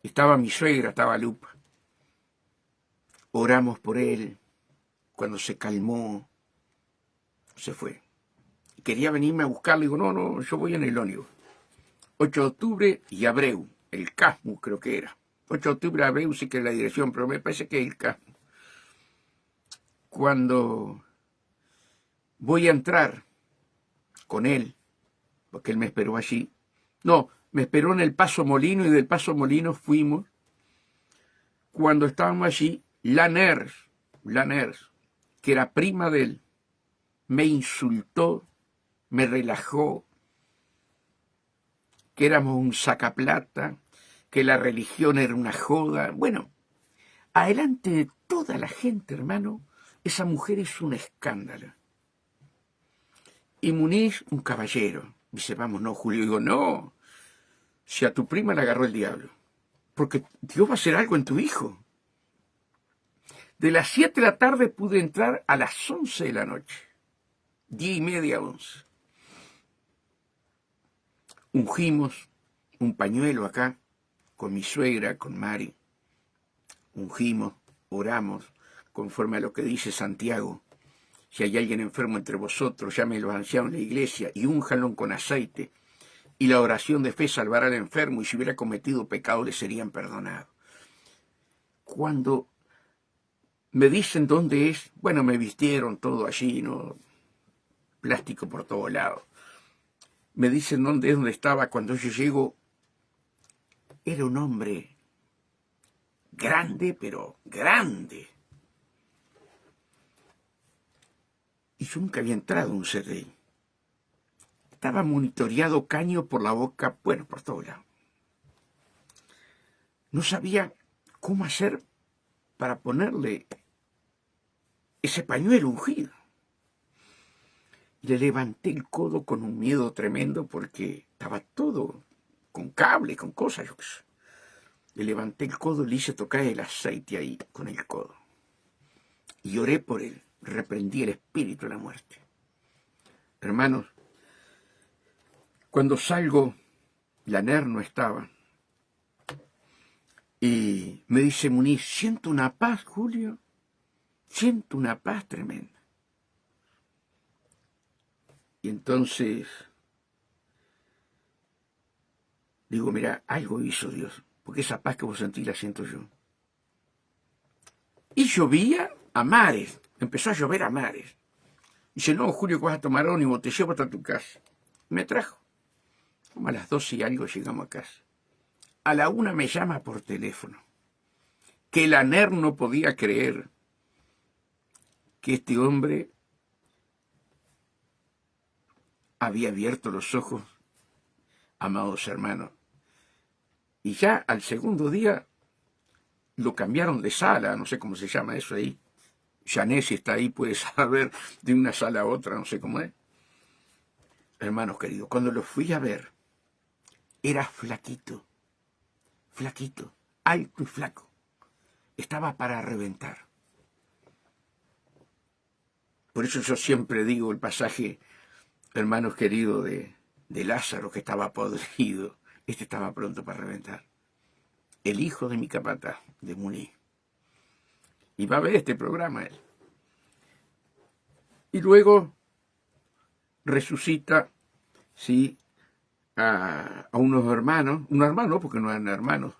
Estaba mi suegra, estaba Lupa. Oramos por él. Cuando se calmó, se fue. Quería venirme a buscarle. Digo, no, yo voy en el ónibus. 8 de octubre y Abreu, el Casmu creo que era. 8 de octubre, Abreu sí que es la dirección, pero me parece que es el Casmu. Cuando voy a entrar con él, porque él me esperó allí. No, me esperó en el Paso Molino y del Paso Molino fuimos. Cuando estábamos allí, la Ners, que era prima de él, me insultó, me relajó, que éramos un sacaplata, que la religión era una joda. Bueno, adelante de toda la gente, hermano, esa mujer es un escándalo. Y Muniz, un caballero. Dice, vamos, no, Julio. Digo, no, si a tu prima le agarró el diablo, porque Dios va a hacer algo en tu hijo. De las 7 de la tarde pude entrar a las 11 de la noche. 10:30, 11. Ungimos un pañuelo acá, con mi suegra, con Mari. Ungimos, oramos, conforme a lo que dice Santiago. Si hay alguien enfermo entre vosotros, llame a los ancianos de la iglesia y únjanlo con aceite. Y la oración de fe salvará al enfermo, y si hubiera cometido pecado le serían perdonados. Cuando me dicen dónde es, bueno, me vistieron todo allí, ¿no? Plástico por todos lados. Me dicen dónde es donde estaba. Cuando yo llego, era un hombre grande, pero grande. Y yo nunca había entrado en un CDI. Estaba monitoreado caño por la boca, bueno, por todo lado. No sabía cómo hacer para ponerle ese pañuelo ungido. Le levanté el codo con un miedo tremendo porque estaba todo con cable, con cosas, yo qué sé. Le levanté el codo y le hice tocar el aceite ahí con el codo. Y oré por él, reprendí el espíritu de la muerte. Hermanos, cuando salgo, la NER no estaba. Y me dice Muniz, siento una paz, Julio, siento una paz tremenda. Y entonces digo, mira, algo hizo Dios, porque esa paz que vos sentís la siento yo. Y llovía a mares, empezó a llover a mares. Dice, no, Julio, que vas a tomar ónibus, te llevo hasta tu casa. Me trajo. Como a las 12 y algo llegamos a casa. A la 1 me llama por teléfono. Que la NER no podía creer que este hombre había abierto los ojos, amados hermanos. Y ya al segundo día lo cambiaron de sala, no sé cómo se llama eso ahí. Janet, si está ahí, puede saber de una sala a otra, no sé cómo es. Hermanos queridos, cuando lo fui a ver, era flaquito, alto y flaco. Estaba para reventar. Por eso yo siempre digo el pasaje, hermanos queridos, de Lázaro, que estaba podrido. Este estaba pronto para reventar. El hijo de mi capataz, de Muniz. Y va a ver este programa él. Y luego resucita, sí, a unos hermanos porque no eran hermanos,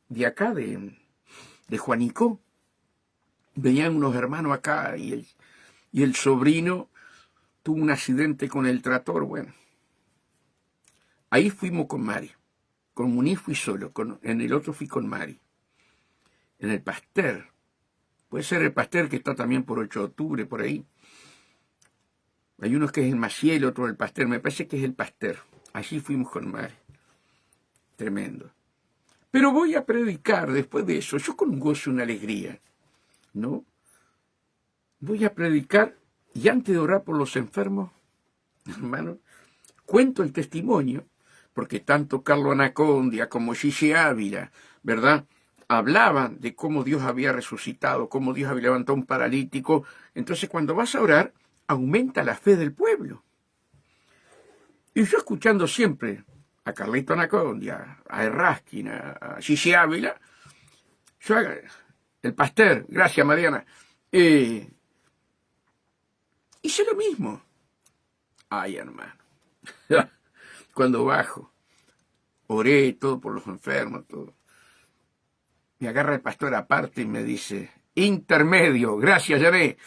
de acá, de Juanico. Venían unos hermanos acá y el sobrino tuvo un accidente con el tractor, bueno. Ahí fuimos con Mari. Con Muniz fui solo, en el otro fui con Mari. En el Pasteur. Puede ser el Pasteur que está también por 8 de octubre, por ahí. Hay unos que es el Maciel, otro el Pasteur. Me parece que es el Pasteur. Allí fuimos con Mari. Tremendo. Pero voy a predicar después de eso, yo con un gozo y una alegría, ¿no? Voy a predicar y antes de orar por los enfermos, hermano, cuento el testimonio, porque tanto Carlos Anacondia como Gigi Ávila, ¿verdad?, hablaban de cómo Dios había resucitado, cómo Dios había levantado a un paralítico. Entonces, cuando vas a orar, aumenta la fe del pueblo. Y yo escuchando siempre a Carlito Anacondia, a Erraskin, a Gigi Ávila, yo, el Pasteur, gracias Mariana, hice lo mismo. Ay, hermano, cuando bajo, oré todo por los enfermos, todo. Me agarra el pastor aparte y me dice, intermedio, gracias, Yané.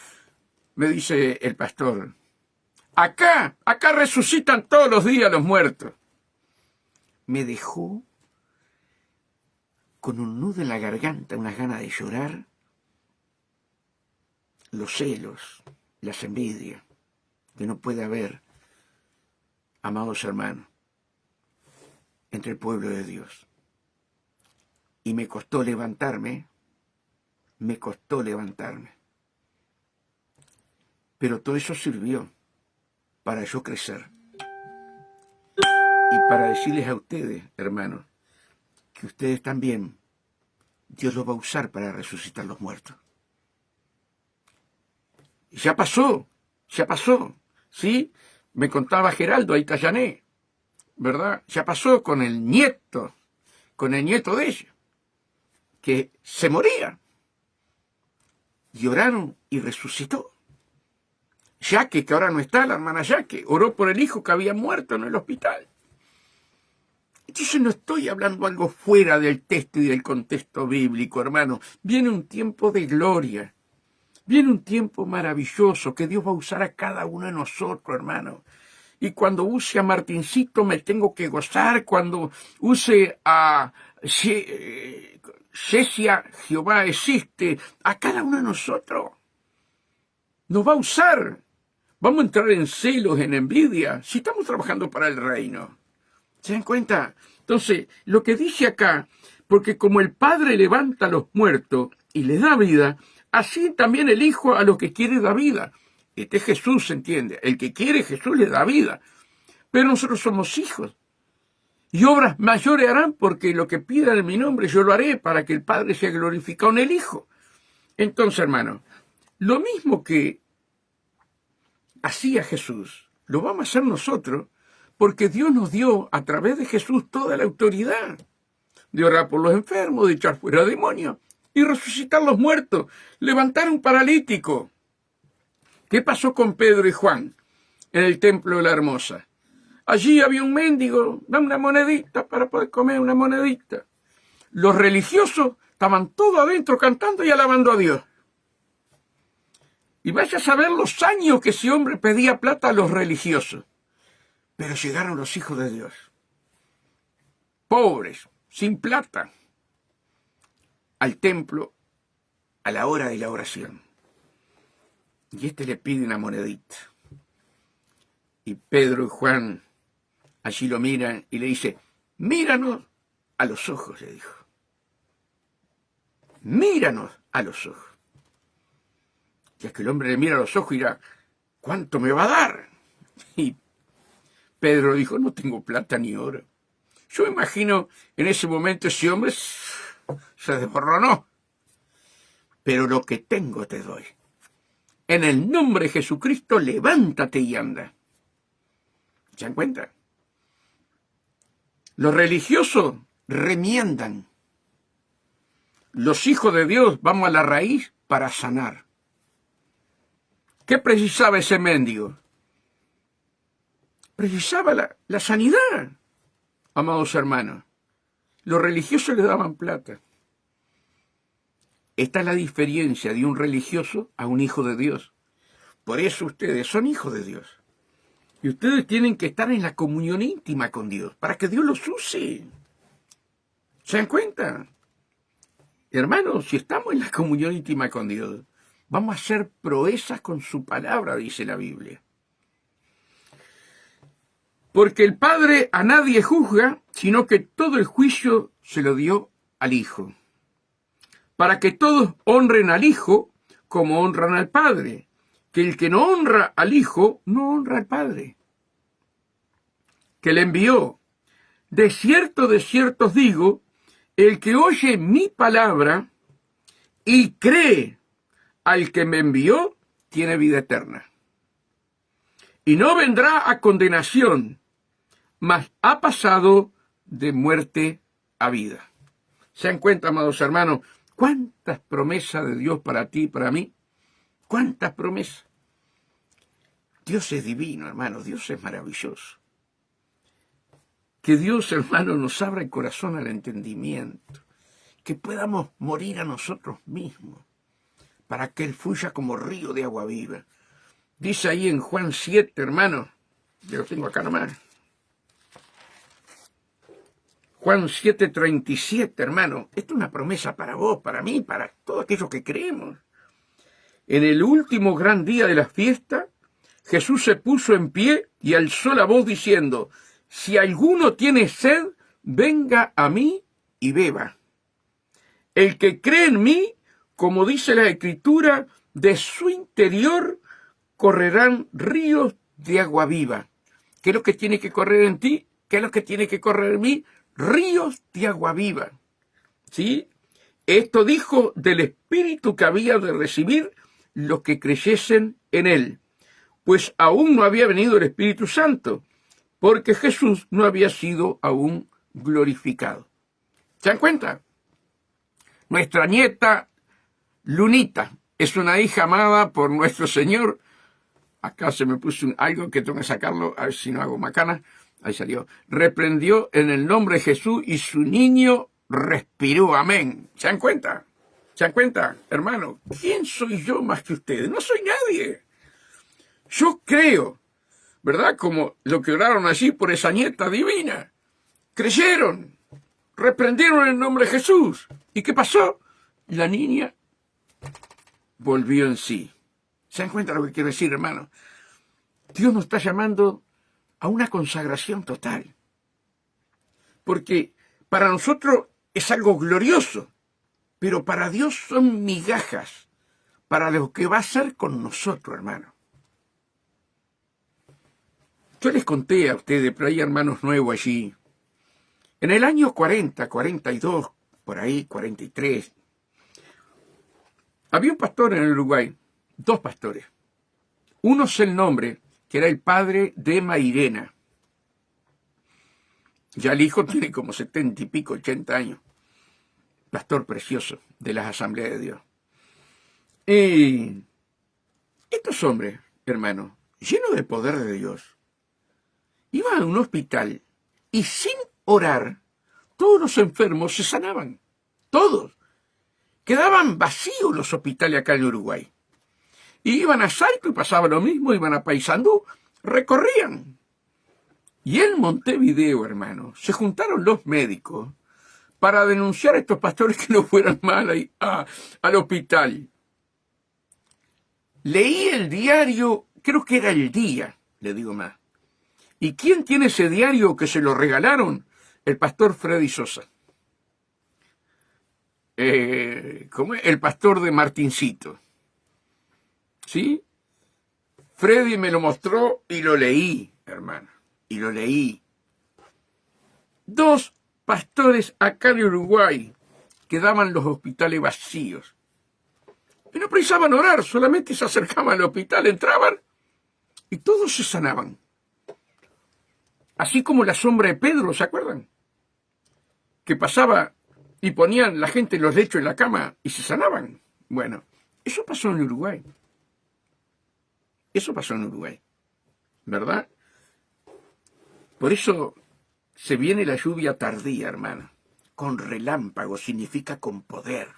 Me dice el pastor, acá resucitan todos los días los muertos. Me dejó con un nudo en la garganta, unas ganas de llorar, los celos, las envidias, que no puede haber, amados hermanos, entre el pueblo de Dios. Y me costó levantarme, pero todo eso sirvió para yo crecer. Y para decirles a ustedes, hermanos, que ustedes también, Dios los va a usar para resucitar los muertos. Ya pasó, ¿sí? Me contaba Geraldo ahí Tallané, ¿verdad? Ya pasó con el nieto de ella, que se moría. Y oraron y resucitó. Yaque, que ahora no está, la hermana Yaque, oró por el hijo que había muerto en el hospital. Entonces no estoy hablando algo fuera del texto y del contexto bíblico, hermano. Viene un tiempo de gloria. Viene un tiempo maravilloso que Dios va a usar a cada uno de nosotros, hermano. y cuando use a Martincito me tengo que gozar, cuando use a Cecia, Jehová existe, a cada uno de nosotros. Nos va a usar. Vamos a entrar en celos, en envidia, si estamos trabajando para el reino. ¿Se dan cuenta? Entonces, lo que dice acá, porque como el Padre levanta a los muertos y les da vida, así también el Hijo a los que quiere da vida. Este es Jesús, ¿se entiende? El que quiere Jesús le da vida. Pero nosotros somos hijos. Y obras mayores harán porque lo que pidan en mi nombre yo lo haré para que el Padre sea glorificado en el Hijo. Entonces, hermano, lo mismo que hacía Jesús, lo vamos a hacer nosotros, porque Dios nos dio a través de Jesús toda la autoridad de orar por los enfermos, de echar fuera demonios y resucitar los muertos, levantar un paralítico. ¿Qué pasó con Pedro y Juan en el templo de la Hermosa? Allí había un mendigo, dame una monedita para poder comer una monedita. Los religiosos estaban todos adentro cantando y alabando a Dios. Y vaya a saber los años que ese hombre pedía plata a los religiosos. Pero llegaron los hijos de Dios, pobres, sin plata, al templo a la hora de la oración. Y le pide una monedita. Y Pedro y Juan allí lo miran y le dice, míranos a los ojos, le dijo. Míranos a los ojos. Y es que el hombre le mira a los ojos y dirá, ¿cuánto me va a dar? Y Pedro dijo, no tengo plata ni oro. Yo imagino en ese momento ese hombre se desborronó. Pero lo que tengo te doy. En el nombre de Jesucristo, levántate y anda. ¿Se dan cuenta? Los religiosos remiendan. Los hijos de Dios vamos a la raíz para sanar. ¿Qué precisaba ese mendigo? Precisaba la sanidad, amados hermanos. Los religiosos le daban plata. Esta es la diferencia de un religioso a un hijo de Dios. Por eso ustedes son hijos de Dios. Y ustedes tienen que estar en la comunión íntima con Dios, para que Dios los use. ¿Se dan cuenta? Hermanos, si estamos en la comunión íntima con Dios, vamos a hacer proezas con su palabra, dice la Biblia. Porque el Padre a nadie juzga, sino que todo el juicio se lo dio al Hijo. Para que todos honren al Hijo como honran al Padre. Que el que no honra al Hijo, no honra al Padre, que le envió. De cierto os digo, el que oye mi palabra y cree al que me envió, tiene vida eterna. Y no vendrá a condenación, mas ha pasado de muerte a vida. ¿Se dan cuenta, amados hermanos, cuántas promesas de Dios para ti y para mí? ¿Cuántas promesas? Dios es divino, hermano, Dios es maravilloso. Que Dios, hermano, nos abra el corazón al entendimiento, que podamos morir a nosotros mismos, para que Él fluya como río de agua viva. Dice ahí en Juan 7, hermano, yo lo tengo acá nomás. Juan 7:37, hermano, esto es una promesa para vos, para mí, para todos aquellos que creemos. En el último gran día de la fiesta, Jesús se puso en pie y alzó la voz diciendo, si alguno tiene sed, venga a mí y beba. El que cree en mí, como dice la Escritura, de su interior correrán ríos de agua viva. ¿Qué es lo que tiene que correr en ti? ¿Qué es lo que tiene que correr en mí? Ríos de agua viva. ¿Sí? Esto dijo del Espíritu que había de recibir los que creyesen en él, pues aún no había venido el Espíritu Santo, porque Jesús no había sido aún glorificado. ¿Se dan cuenta? Nuestra nieta Lunita es una hija amada por nuestro Señor. Acá se me puso algo que tengo que sacarlo, a ver si no hago macana. Ahí salió. Reprendió en el nombre de Jesús y su niño respiró. Amén. ¿Se dan cuenta? ¿Se dan cuenta, hermano? ¿Quién soy yo más que ustedes? No soy nadie. Yo creo ¿verdad? Como lo que oraron allí por esa nieta divina. Creyeron, reprendieron el nombre de Jesús. ¿Y qué pasó? La niña volvió en sí. ¿Se dan cuenta lo que quiero decir, hermano? Dios nos está llamando a una consagración total. Porque para nosotros es algo glorioso, pero para Dios son migajas para lo que va a hacer con nosotros, hermano. Yo les conté a ustedes, pero hay hermanos nuevos allí. En el año 40, 42, por ahí, 43, había un pastor en el Uruguay, dos pastores. Uno es el nombre, que era el padre de Mairena. Ya el hijo tiene como 70 y pico, 80 años. Pastor precioso de las Asambleas de Dios. Y estos hombres, hermanos, llenos del poder de Dios, iban a un hospital y sin orar, todos los enfermos se sanaban. Todos. Quedaban vacíos los hospitales acá en Uruguay. Y iban a Salto y pasaba lo mismo, iban a Paysandú, recorrían. Y en Montevideo, hermano, se juntaron los médicos para denunciar a estos pastores que no fueran mal ahí, al hospital. Leí el diario, creo que era El Día, le digo más. ¿Y quién tiene ese diario que se lo regalaron? El pastor Freddy Sosa. ¿Cómo es? El pastor de Martincito. ¿Sí? Freddy me lo mostró y lo leí, hermano. Y lo leí. Dos pastores acá en Uruguay quedaban los hospitales vacíos. Y no precisaban orar, solamente se acercaban al hospital, entraban y todos se sanaban. Así como la sombra de Pedro, ¿se acuerdan? Que pasaba y ponían la gente en los lechos en la cama y se sanaban. Bueno, eso pasó en Uruguay. Eso pasó en Uruguay, ¿verdad? Por eso se viene la lluvia tardía, hermano. Con relámpago significa con poder.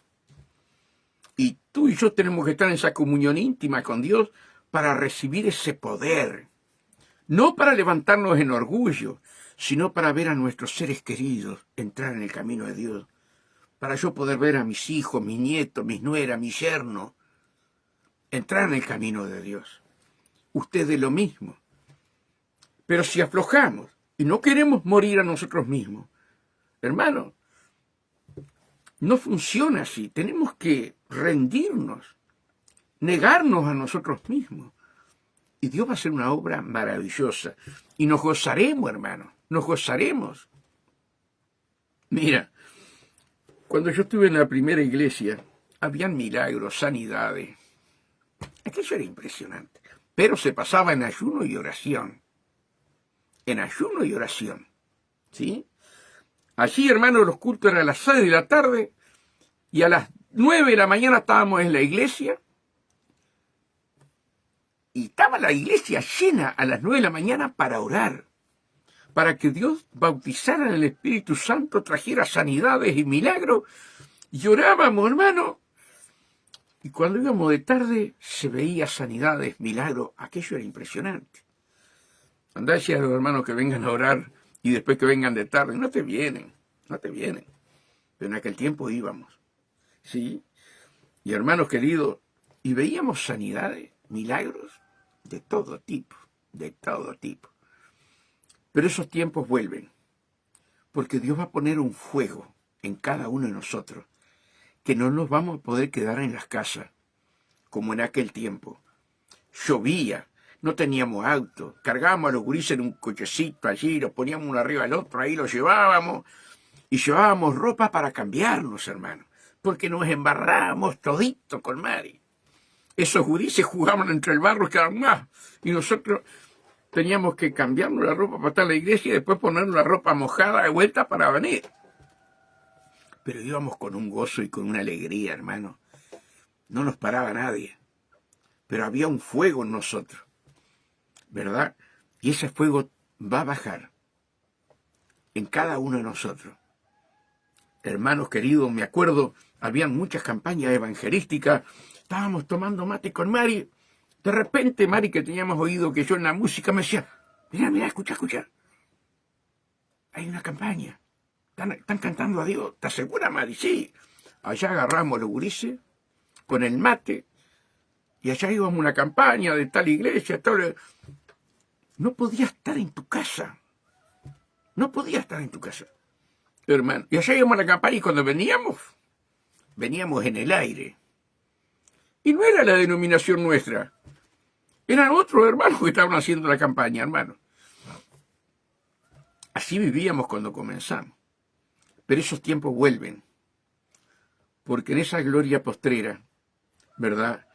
Y tú y yo tenemos que estar en esa comunión íntima con Dios para recibir ese poder. No para levantarnos en orgullo, sino para ver a nuestros seres queridos entrar en el camino de Dios. Para yo poder ver a mis hijos, mis nietos, mis nueras, mi yerno, entrar en el camino de Dios. Ustedes lo mismo. Pero si aflojamos y no queremos morir a nosotros mismos, hermano, no funciona así. Tenemos que rendirnos, negarnos a nosotros mismos. Y Dios va a hacer una obra maravillosa. Y nos gozaremos, hermano, nos gozaremos. Mira, cuando yo estuve en la primera iglesia, habían milagros, sanidades. Aquello era impresionante. Pero se pasaba en ayuno y oración. En ayuno y oración. ¿Sí? Allí, hermano, los cultos eran a las 6 de la tarde y a las 9 de la mañana estábamos en la iglesia. Y estaba la iglesia llena a las 9 de la mañana para orar. Para que Dios bautizara en el Espíritu Santo, trajera sanidades y milagros. Y orábamos, hermano. Y cuando íbamos de tarde, se veía sanidades, milagros. Aquello era impresionante. Andá a decir a los hermanos que vengan a orar y después que vengan de tarde. No te vienen. Pero en aquel tiempo íbamos. ¿Sí? Y hermanos queridos, y veíamos sanidades, milagros de todo tipo. De todo tipo. Pero esos tiempos vuelven. Porque Dios va a poner un fuego en cada uno de nosotros. Que no nos vamos a poder quedar en las casas, como en aquel tiempo. Llovía, no teníamos auto, cargábamos a los gurises en un cochecito allí, los poníamos uno arriba del otro, ahí los llevábamos, y llevábamos ropa para cambiarnos, hermano, porque nos embarrábamos todito con Mari. Esos gurises jugaban entre el barro y quedaban más, y nosotros teníamos que cambiarnos la ropa para estar en la iglesia y después ponernos la ropa mojada de vuelta para venir. Pero íbamos con un gozo y con una alegría, hermano. No nos paraba nadie. Pero había un fuego en nosotros, ¿verdad? Y ese fuego va a bajar en cada uno de nosotros. Hermanos queridos, me acuerdo, habían muchas campañas evangelísticas. Estábamos tomando mate con Mari De repente, Mari, que teníamos oído que yo en la música me decía, mira, mira, escucha, escucha. Hay una campaña. Están cantando a Dios. ¿Estás segura, Mari? Sí. Allá agarramos los gurises con el mate y allá íbamos a una campaña de tal iglesia, tal... No podía estar en tu casa. No podía estar en tu casa, hermano. Y allá íbamos a la campaña y cuando veníamos en el aire. Y no era la denominación nuestra. Eran otros hermanos que estaban haciendo la campaña, hermano. Así vivíamos cuando comenzamos. Pero esos tiempos vuelven. Porque en esa gloria postrera, ¿verdad?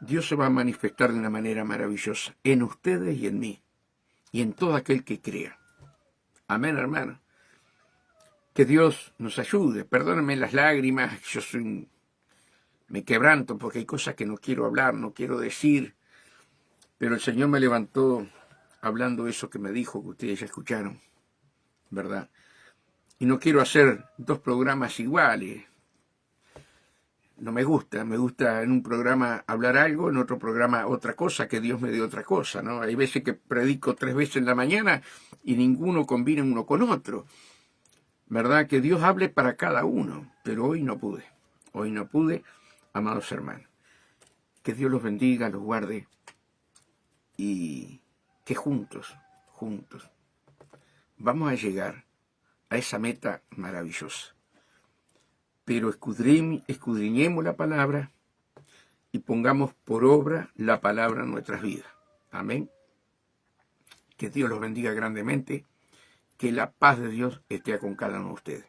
Dios se va a manifestar de una manera maravillosa en ustedes y en mí. Y en todo aquel que crea. Amén, hermano. Que Dios nos ayude. Perdónenme las lágrimas. Me quebranto porque hay cosas que no quiero hablar, no quiero decir. Pero el Señor me levantó hablando eso que me dijo, que ustedes ya escucharon, ¿verdad? Y no quiero hacer dos programas iguales. No me gusta en un programa hablar algo, en otro programa otra cosa, que Dios me dé otra cosa, ¿no? Hay veces que predico 3 veces en la mañana y ninguno combina uno con otro, ¿verdad? Que Dios hable para cada uno, pero hoy no pude, amados hermanos. Que Dios los bendiga, los guarde y que juntos, vamos a llegar a esa meta maravillosa. Pero escudriñemos la palabra y pongamos por obra la palabra en nuestras vidas. Amén. Que Dios los bendiga grandemente. Que la paz de Dios esté con cada uno de ustedes.